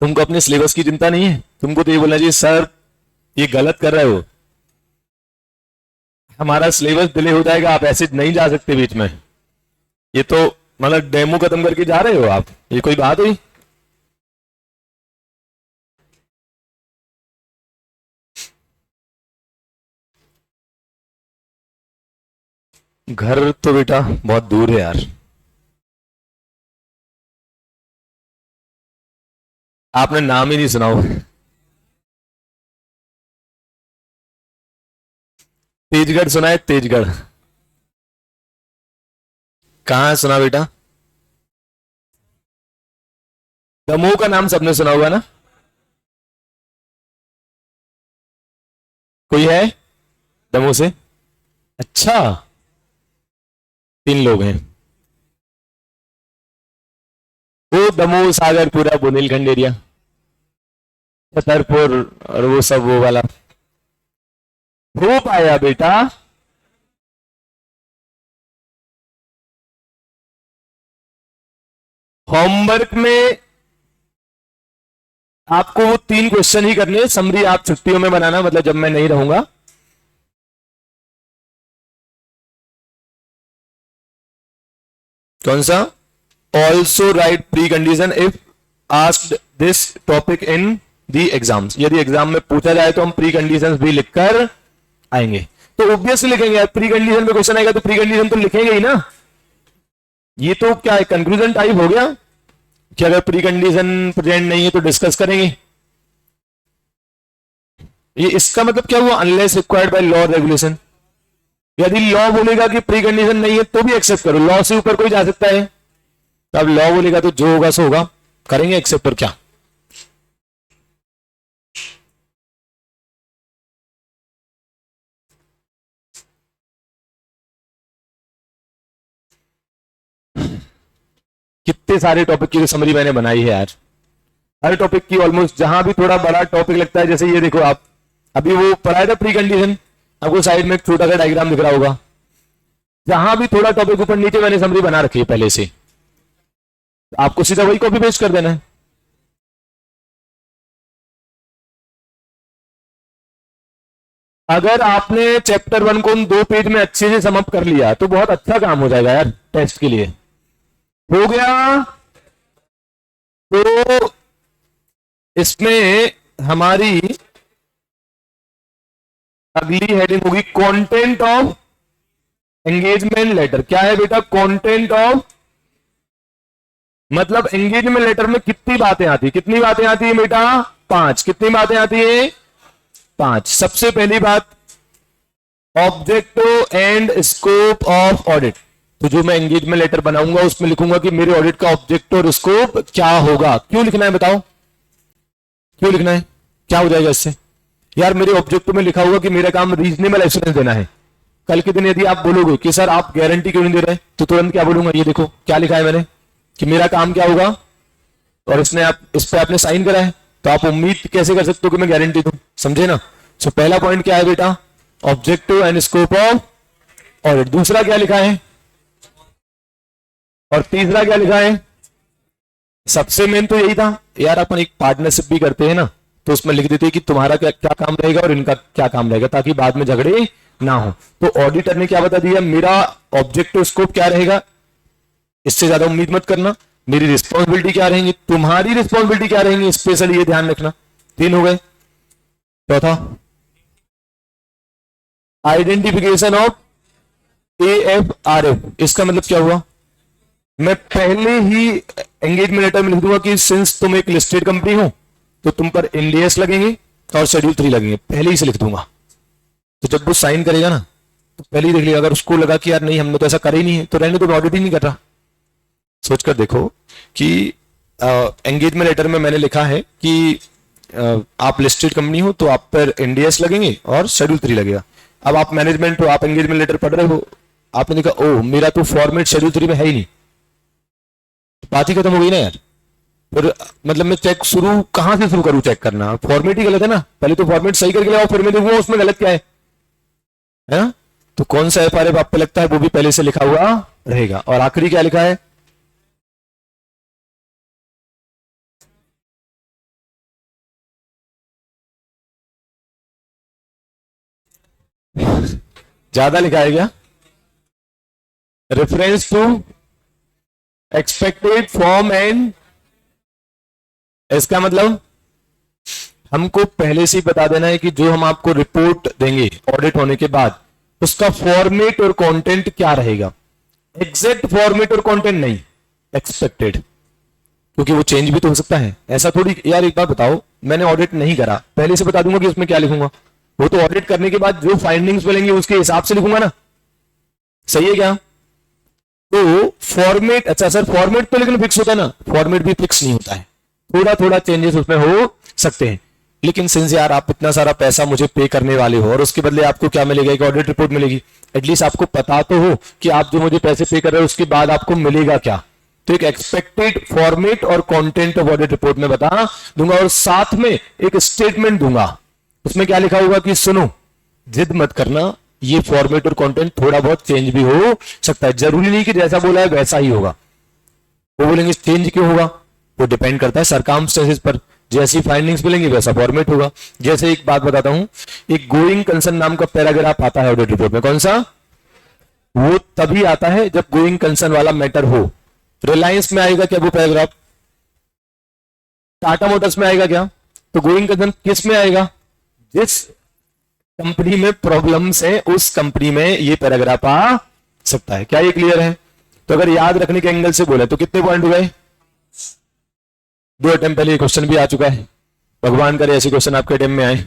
[SPEAKER 1] तुमको अपने सिलेबस की चिंता नहीं है, तुमको तो ये बोलना चाहिए सर ये गलत कर रहे हो, हमारा सिलेबस डिले हो जाएगा, आप ऐसे नहीं जा सकते बीच में। ये तो मतलब डेमो खत्म करके जा रहे हो आप, ये कोई बात हुई? घर तो बेटा बहुत दूर है यार, आपने नाम ही नहीं सुना हो। तेजगढ़ सुना है? तेजगढ़ कहाँ सुना बेटा? दमोह का नाम सबने सुना होगा ना? कोई है दमोह से? अच्छा, 3 लोग हैं। वो दमोह, सागरपुरा, बुंदेलखंड एरिया, छतरपुर और वो सब वो वाला हो पाया बेटा। होमवर्क में आपको वो 3 क्वेश्चन ही करने, समरी आप छुट्टियों में बनाना, मतलब जब मैं नहीं रहूंगा। कौन सा? Also right pre condition if asked this topic in the exams, यदि एग्जाम में पूछा जाए तो हम प्री कंडीशन भी लिखकर आएंगे। तो ऑब्वियसली लिखेंगे, प्री कंडीशन में क्वेश्चन आएगा तो प्री कंडीशन तो लिखेंगे ही ना। ये तो क्या है, कंक्लूजन टाइप हो गया कि अगर प्री कंडीशन प्रेजेंट नहीं है तो डिस्कस करेंगे। ये इसका मतलब क्या हुआ? Unless required by law regulation. यदि लॉ बोलेगा कि प्री कंडीशन नहीं है तो भी एक्सेप्ट करो, लॉ से ऊपर कोई जा सकता है? तो अब लॉ बोलेगा तो जो होगा सो होगा, करेंगे एक्सेप्ट, और क्या। कितने सारे टॉपिक की समरी मैंने बनाई है यार, हर टॉपिक की ऑलमोस्ट, जहां भी थोड़ा बड़ा टॉपिक लगता है, जैसे ये देखो आप अभी वो पढ़ाया था प्री कंडीशन, आपको साइड में एक छोटा सा डायग्राम दिख रहा होगा, जहां भी थोड़ा टॉपिक ऊपर नीचे मैंने समरी बना रखी है पहले से, आपको सीधा वही कॉपी पेस्ट कर देना है। अगर आपने चैप्टर 1 को 2 पेज में अच्छे से समअप कर लिया तो बहुत अच्छा काम हो जाएगा यार टेस्ट के लिए। हो गया? तो इसमें हमारी अगली हेडिंग होगी कंटेंट ऑफ एंगेजमेंट लेटर। क्या है बेटा कंटेंट ऑफ? मतलब एंगेजमेंट लेटर में कितनी बातें आती, कितनी बातें आती है बेटा? 5। कितनी बातें आती है? 5। सबसे पहली बात, objective and scope of audit. तो जो मैं एंगेजमेंट लेटर बनाऊंगा उसमें लिखूंगा कि मेरे ऑडिट का ऑब्जेक्टिव और स्कोप क्या होगा। क्यों लिखना है बताओ, क्यों लिखना है? क्या हो जाएगा इससे? यार मेरे ऑब्जेक्टिव में लिखा होगा कि मेरा काम रीजनेबल एश्योरेंस देना है। कल के दिन यदि आप बोलोगे कि सर आप गारंटी क्यों नहीं दे रहे, तो तुरंत क्या बोलूंगा, ये देखो क्या लिखा है मैंने कि मेरा काम क्या होगा, और इसने आप इस पे आपने साइन करा है, तो आप उम्मीद कैसे कर सकते हो कि मैं गारंटी दूं? समझे ना? सो पहला पॉइंट क्या है बेटा? Objective and scope of audit. दूसरा क्या लिखा है? और तीसरा क्या लिखा है? सबसे मेन तो यही था यार, अपन एक पार्टनरशिप भी करते हैं ना, तो उसमें लिख देते हैं कि तुम्हारा क्या क्या काम रहेगा और इनका क्या काम रहेगा, ताकि बाद में झगड़े ना हो। तो ऑडिटर ने क्या बता दिया, मेरा ऑब्जेक्टिव स्कोप क्या रहेगा, इससे ज्यादा उम्मीद मत करना। मेरी रिस्पॉन्सिबिलिटी क्या रहेंगी, तुम्हारी रिस्पॉन्सिबिलिटी क्या रहेंगी, स्पेशली ये ध्यान रखना। 3 हो गए। चौथा, आइडेंटिफिकेशन ऑफ AFRF, इसका मतलब क्या हुआ? मैं पहले ही एंगेजमेंट लेटर में लिख दूंगा कि सिंस तुम एक लिस्टेड कंपनी हो तो तुम पर इंडियस लगेंगे और शेड्यूल 3 लगेंगे, पहले ही से लिख दूंगा। तो जब वो साइन करेगा ना तो पहले ही देख लिया, अगर उसको लगा कि यार नहीं हमने तो ऐसा कर ही नहीं है तो रहने तो ऑडिट ही नहीं कर रहा। सोचकर देखो कि एंगेजमेंट लेटर में मैंने लिखा है कि आप लिस्टेड कंपनी हो तो आप पर इंडियस लगेंगे और शेड्यूल 3 लगेगा। अब आप मैनेजमेंट हो, आप एंगेजमेंट लेटर पढ़ रहे हो, आपने देखा ओ मेरा तो फॉर्मेट शेड्यूल 3 में है ही नहीं, बात ही खत्म हो गई ना यार। फिर मतलब मैं चेक शुरू कहां से शुरू करूं? चेक करना फॉर्मेट ही गलत है ना, पहले तो फॉर्मेट सही करके लगाओ फिर मैं देखूंगा उसमें गलत क्या है ना? तो कौन सा FRF आप पे लगता है वो भी पहले से लिखा हुआ रहेगा। और आखिरी क्या लिखा है? ज्यादा लिखा है क्या? Reference to expected form and, इसका मतलब हमको पहले से ही बता देना है कि जो हम आपको रिपोर्ट देंगे ऑडिट होने के बाद उसका फॉर्मेट और कंटेंट क्या रहेगा। एग्जैक्ट फॉर्मेट और कंटेंट नहीं, एक्सपेक्टेड, क्योंकि वो चेंज भी तो हो सकता है। ऐसा थोड़ी यार, एक बात बताओ, मैंने ऑडिट नहीं करा पहले से बता दूंगा कि उसमें क्या लिखूंगा? वो तो ऑडिट करने के बाद जो फाइंडिंग्स मिलेंगे उसके हिसाब से लिखूंगा ना, सही है क्या? तो फॉर्मेट, अच्छा सर फॉर्मेट तो लेकिन फिक्स होता है ना, फॉर्मेट भी फिक्स नहीं होता है, थोड़ा थोड़ा चेंजेस उसमें हो सकते हैं। लेकिन सिंस यार आप इतना सारा पैसा मुझे पे करने वाले हो और उसके बदले आपको क्या मिलेगा? एक ऑडिट रिपोर्ट मिलेगी, एटलीस्ट आपको पता तो हो कि आप जो मुझे पैसे पे कर रहे हो उसके बाद आपको मिलेगा क्या। तो एक एक्सपेक्टेड फॉर्मेट और कंटेंट ऑफ ऑडिट रिपोर्ट में बता दूंगा और साथ में एक स्टेटमेंट दूंगा, उसमें क्या लिखा होगा कि सुनो जिद मत करना, ये फॉर्मेट और कंटेंट थोड़ा बहुत चेंज भी हो सकता है, जरूरी नहीं कि जैसा बोला है वैसा ही होगा। वो बोलेंगे चेंज क्यों होगा? वो डिपेंड करता है सरकमस्टेंसेस पर, जैसी फाइंडिंग्स मिलेंगी वैसा फॉर्मेट होगा। जैसे एक बात बताता हूं, एक गोइंग कंसर्न नाम का पैराग्राफ आता है ऑडिट रिपोर्ट में, कौन सा? वो तभी आता है जब गोइंग कंसर्न वाला मैटर हो। रिलायंस में आएगा क्या वो पैराग्राफ? टाटा मोटर्स में आएगा क्या? तो गोइंग कंसर्न किस में आएगा? जिस कंपनी में प्रॉब्लम्स है उस कंपनी में ये पैराग्राफ आ सकता है। क्या ये क्लियर है? तो अगर याद रखने के एंगल से बोले तो कितने पॉइंट हो गए? 2 अटेम्प्ट पहले क्वेश्चन भी आ चुका है, भगवान करे ऐसे क्वेश्चन आपके अटेम्प्ट में आए।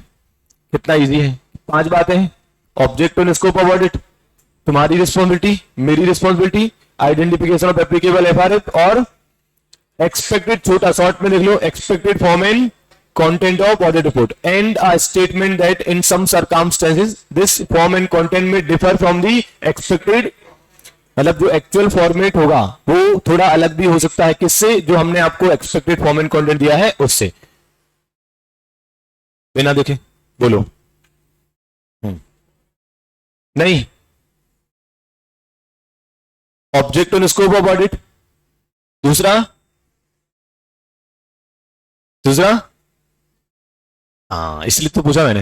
[SPEAKER 1] कितना इजी है? 5 बातें, object and scope of audit, तुम्हारी रिस्पॉन्सिबिलिटी, मेरी responsibility, identification of applicable FRF और एक्सपेक्टेड, छोटा शॉर्ट में लिख लो, expected form and content of audit report and a statement that in some circumstances this form and content may differ from the expected, मतलब जो एक्चुअल फॉर्मेट होगा वो थोड़ा अलग भी हो सकता है, किससे? जो हमने आपको एक्सपेक्टेड फॉर्म एंड कंटेंट दिया है उससे। बिना देखे बोलो। नहीं, object and scope of audit, दूसरा हाँ इसलिए तो पूछा मैंने।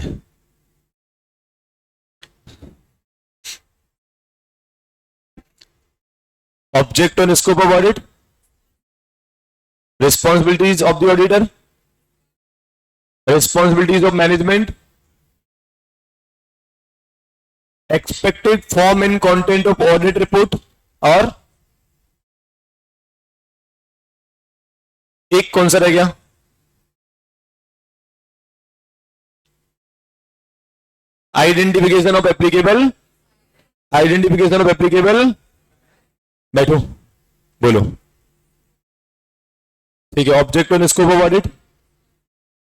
[SPEAKER 1] Object and scope of audit, responsibilities of the auditor, responsibilities of management, expected form and content of audit report, और एक कौन सा रह गया? Identification of applicable, identification of applicable, बैठो बोलो। ठीक है, object and scope of audit,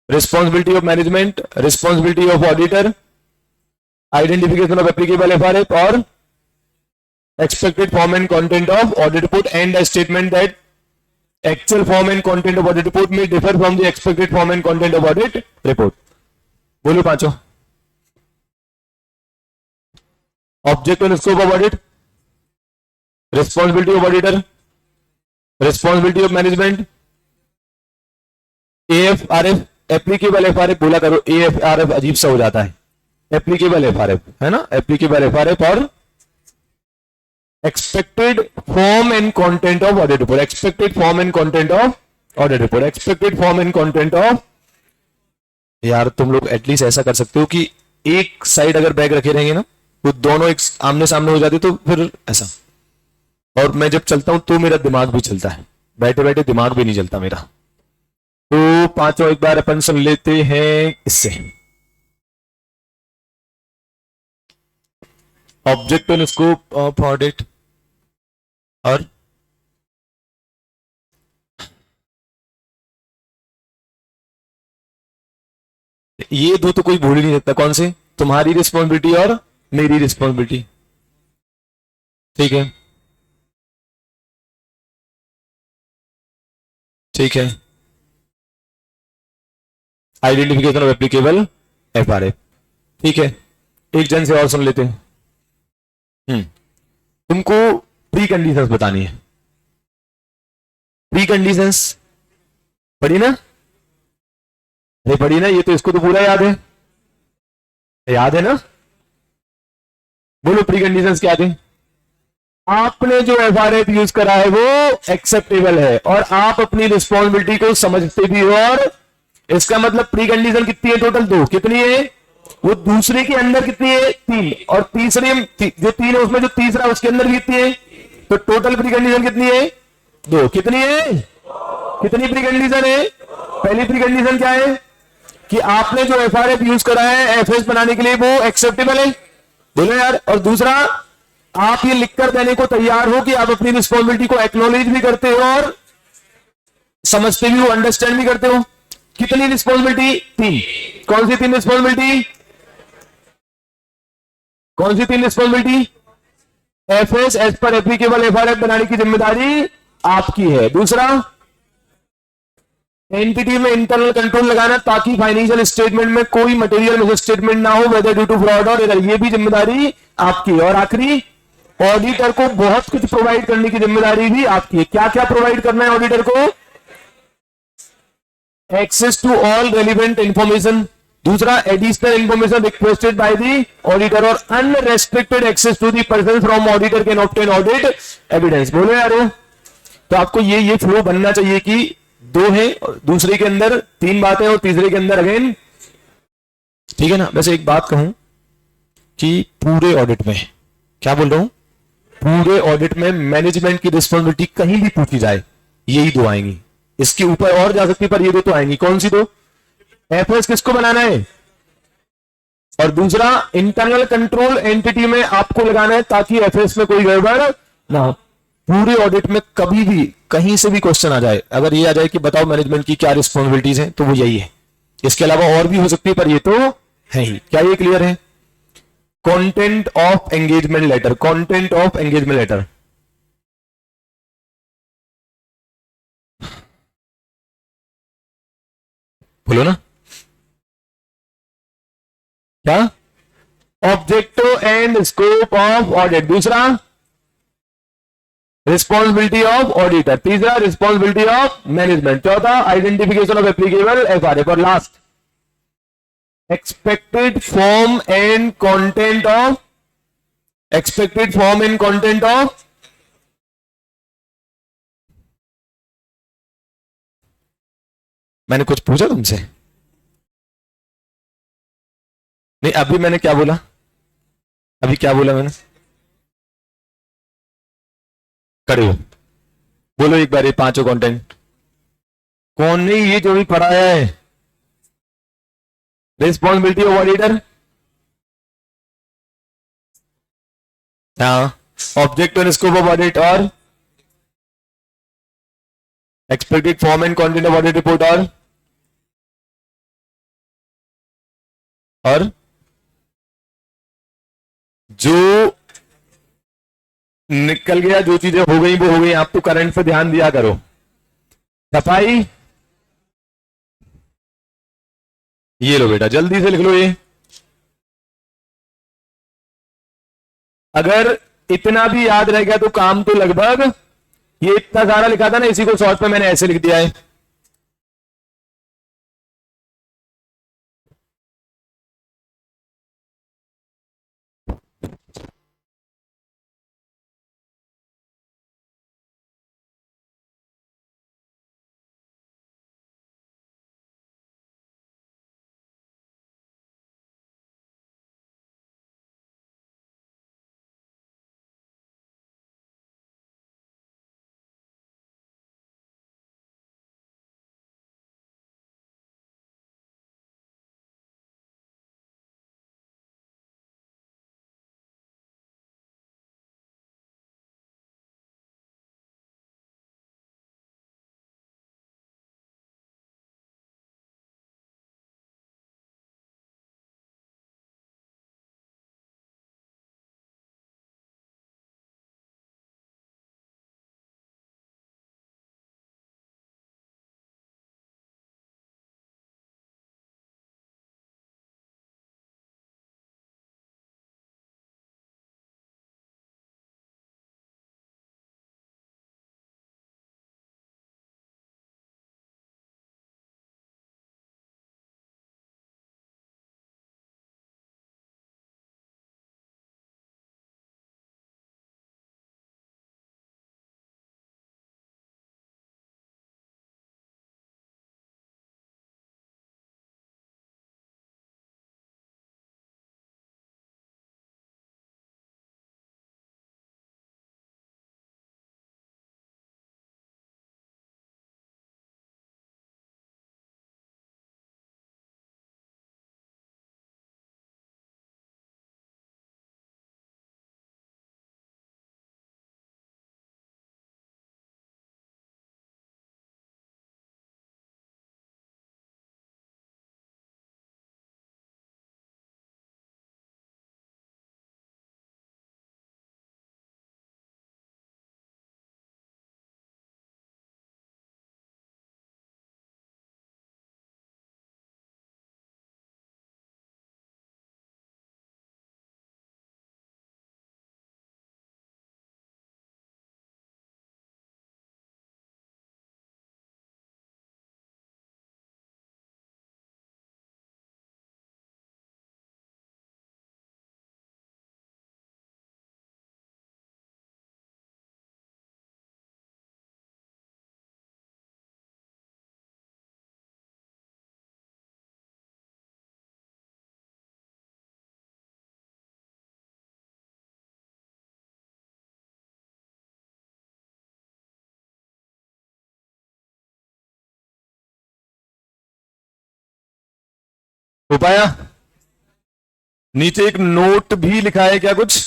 [SPEAKER 1] responsibility of management, responsibility of auditor, identification of applicable FRF और expected form and content of audit report and a statement that actual form and content of audit report में differ from the expected form and content of audit report. बोलो पांचों। Object and scope of audit, responsibility of auditor, responsibility of management, AFRF, applicable FRF बोला करो, AFRF अजीब सा हो जाता है, एप्लीकेबल FRF है ना, एप्लीकेबल FRF और expected form and content of audit report, expected form and content of audit report, expected form and content of. यार तुम लोग एटलीस्ट ऐसा कर सकते हो कि एक साइड अगर बैग रखे रहेंगे ना वो दोनों एक आमने सामने हो जाते तो फिर ऐसा। और मैं जब चलता हूं तो मेरा दिमाग भी चलता है, बैठे बैठे दिमाग भी नहीं चलता मेरा। तो पांचों एक बार अपन सुन लेते हैं इससे। Object and scope of audit और ये दो तो कोई भूल ही नहीं सकता, कौन से? तुम्हारी रिस्पॉन्सिबिलिटी और मेरी रिस्पॉन्सिबिलिटी। ठीक है, ठीक है। Identification of applicable FRA. ठीक है, एक जन से और सुन लेते हैं। तुमको प्री कंडीशंस बतानी है। प्री कंडीशंस पढ़ी ना? अरे पढ़ी ना, ये तो इसको तो पूरा याद है। याद है ना? बोलो प्री कंडीशंस क्या थे? आपने जो एफआरएफ यूज करा है वो एक्सेप्टेबल है और आप अपनी रिस्पॉन्सिबिलिटी को समझते भी हो। और इसका मतलब प्री कंडीशन कितनी है? टोटल दो। कितनी है? वो दूसरे के अंदर कितनी है? तीन। और तीसरे जो तीन है उसमें जो तीसरा उसके अंदर भी कितनी है? तो टोटल प्री कंडीशन कितनी है? दो। कितनी है? कितनी प्री कंडीशन है? पहली प्री कंडीशन क्या है? कि आपने जो एफआरएफ यूज करा है एफएस बनाने के लिए वो एक्सेप्टेबल है। बोलो यार। और दूसरा, आप ये लिखकर देने को तैयार हो कि आप अपनी रिस्पॉन्सिबिलिटी को एक्नॉलेज भी करते हो और समझते भी हो, अंडरस्टैंड भी करते हो। कितनी रिस्पॉन्सिबिलिटी? तीन। कौन सी तीन रिस्पॉन्सिबिलिटी? कौन सी तीन रिस्पॉन्सिबिलिटी? एफएस एज पर एप्लीकेबल एफआरएफ बनाने की जिम्मेदारी आपकी है। दूसरा, एंटिटी में इंटरनल कंट्रोल लगाना ताकि फाइनेंशियल स्टेटमेंट में कोई मटेरियल मिस स्टेटमेंट ना हो, वेदर ड्यू टू फ्रॉड और एरर, ये भी जिम्मेदारी आपकी है। और आखिरी, ऑडिटर को बहुत कुछ प्रोवाइड करने की जिम्मेदारी भी आपकी है। क्या क्या प्रोवाइड करना है ऑडिटर को? Access to all relevant information. दूसरा, additional information requested by the auditor और unrestricted access to the person from auditor can obtain audit evidence. बोलो यारो। तो आपको ये फ्लो बनना चाहिए कि दो है, दूसरे के अंदर तीन बातें और तीसरे के अंदर अगेन। ठीक है ना? वैसे एक बात कहूं कि पूरे ऑडिट में, क्या बोल रहा हूं, पूरे ऑडिट में मैनेजमेंट की रिस्पॉन्सिबिलिटी कहीं भी पूछी जाए यही दो आएंगी। इसके ऊपर और जा सकती पर ये दो तो आएंगी। कौन सी दो? एफएस किसको बनाना है और दूसरा इंटरनल कंट्रोल एंटिटी में आपको लगाना है ताकि एफएस में कोई गड़बड़ ना हो। पूरे ऑडिट में कभी भी कहीं से भी क्वेश्चन आ जाए, अगर ये आ जाए कि बताओ मैनेजमेंट की क्या रिस्पॉन्सिबिलिटीज हैं, तो वो यही है। इसके अलावा और भी हो सकती है पर ये तो है ही। क्या ये क्लियर है? Content of engagement letter. Content of engagement letter बोलो ना। क्या? Objective and scope of audit. दूसरा, रिस्पॉन्सिबिलिटी ऑफ ऑडिटर। तीसरा, रिस्पॉन्सिबिलिटी ऑफ मैनेजमेंट। चौथा, आइडेंटिफिकेशन ऑफ एप्लीकेबल एफआरएफ। और last, expected form and content of, expected form and content of. मैंने कुछ पूछा तुमसे? नहीं, अभी मैंने क्या बोला? अभी क्या बोला मैंने? खड़े हो, बोलो एक बार ये पांचों कंटेंट। कौन नहीं? ये जो भी पढ़ाया है। रिस्पॉन्सिबिलिटी ऑफ ऑडिटर, हाँ। Object and scope of audit और expected form and content of audit report और जो निकल गया, जो चीजें हो गई वो हो गई। आप तो करंट पे ध्यान दिया करो। सफाई, ये लो बेटा जल्दी से लिख लो ये। अगर इतना भी याद रह गया तो काम तो लगभग, ये इतना सारा लिखा था ना, इसी को शॉर्ट में मैंने ऐसे लिख दिया है। हो पाया? नीचे एक नोट भी लिखा है क्या कुछ?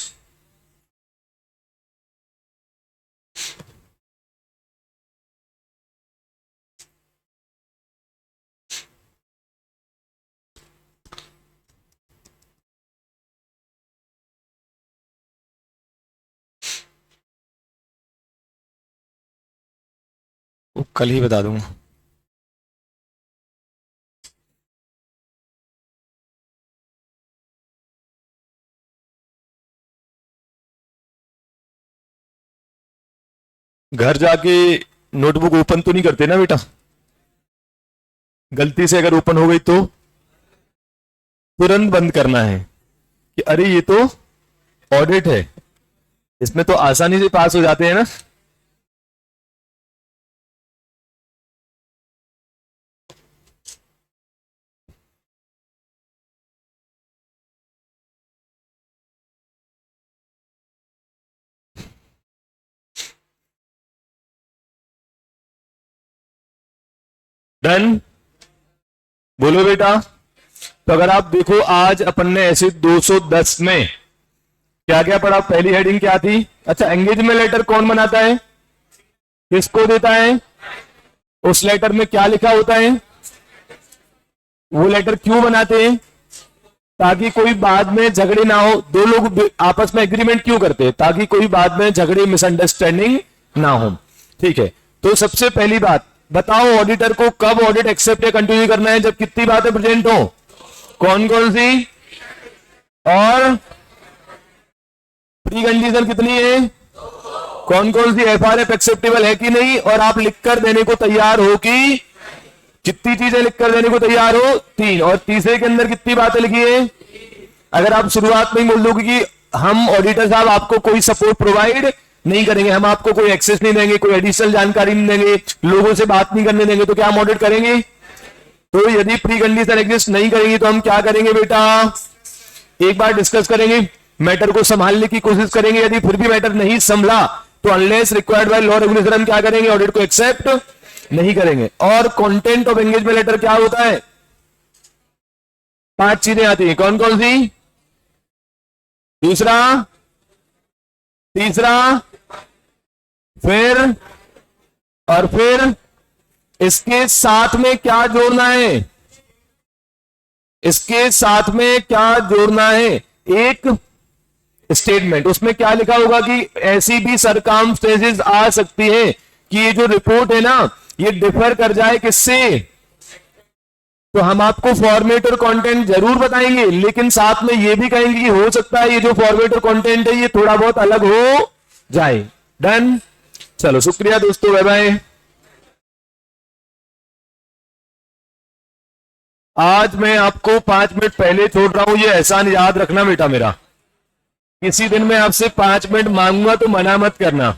[SPEAKER 1] वो कल ही बता दूंगा। घर जाके नोटबुक ओपन तो नहीं करते ना बेटा? गलती से अगर ओपन हो गई तो तुरंत बंद करना है कि अरे ये तो ऑडिट है, इसमें तो आसानी से पास हो जाते हैं ना। डन? बोलो बेटा। तो अगर आप देखो आज अपन ने ऐसे 210 में क्या क्या पढ़ा? पहली हेडिंग क्या थी? अच्छा, एंगेजमेंट लेटर कौन बनाता है, किसको देता है, उस लेटर में क्या लिखा होता है, वो लेटर क्यों बनाते हैं, ताकि कोई बाद में झगड़े ना हो। दो लोग आपस में एग्रीमेंट क्यों करते हैं? ताकि कोई बाद में झगड़े मिसअंडरस्टैंडिंग ना हो। ठीक है, तो सबसे पहली बात बताओ, ऑडिटर को कब ऑडिट एक्सेप्ट या कंटिन्यू करना है? जब कितनी बातें प्रेजेंट हो। कौन कौन सी? और प्री कंडीशन कितनी है? कौन कौन सी? एफआरएफ एक्सेप्टेबल है कि नहीं, और आप लिखकर देने को तैयार हो कि कितनी चीजें लिखकर देने को तैयार हो? 3। और तीसरे के अंदर कितनी बातें लिखी है? अगर आप शुरुआत में ही बोल दोगे कि हम ऑडिटर साहब आपको कोई सपोर्ट प्रोवाइड नहीं करेंगे, हम आपको कोई एक्सेस नहीं देंगे, कोई एडिशनल जानकारी नहीं देंगे, लोगों से बात नहीं करने देंगे, तो क्या हम ऑडिट करेंगे? तो यदि प्री कंडीशन एग्जिस्ट नहीं करेंगी तो हम क्या करेंगे बेटा? एक बार डिस्कस करेंगे, मैटर को संभालने की कोशिश करेंगे। यदि फिर भी मैटर नहीं संभला तो unless required by law regulation हम क्या करेंगे? ऑडिट को एक्सेप्ट नहीं करेंगे। और कंटेंट ऑफ एंगेजमेंट लेटर क्या होता है? 5 चीजें आती हैं। कौन कौन सी? दूसरा, तीसरा, फिर, और फिर इसके साथ में क्या जोड़ना है? इसके साथ में क्या जोड़ना है? एक स्टेटमेंट। उसमें क्या लिखा होगा कि ऐसी भी सरकमस्टेंसेस आ सकती है कि ये जो रिपोर्ट है ना, ये डिफर कर जाए किससे? तो हम आपको फॉर्मेट और कंटेंट जरूर बताएंगे, लेकिन साथ में ये भी कहेंगे कि हो सकता है ये जो फॉर्मेट और कंटेंट है ये थोड़ा बहुत अलग हो जाए। डन? चलो, शुक्रिया दोस्तों, बाय बाय। आज मैं आपको 5 मिनट पहले छोड़ रहा हूं, ये एहसान याद रखना बेटा मेरा। किसी दिन मैं आपसे 5 मिनट मांगूंगा तो मना मत करना।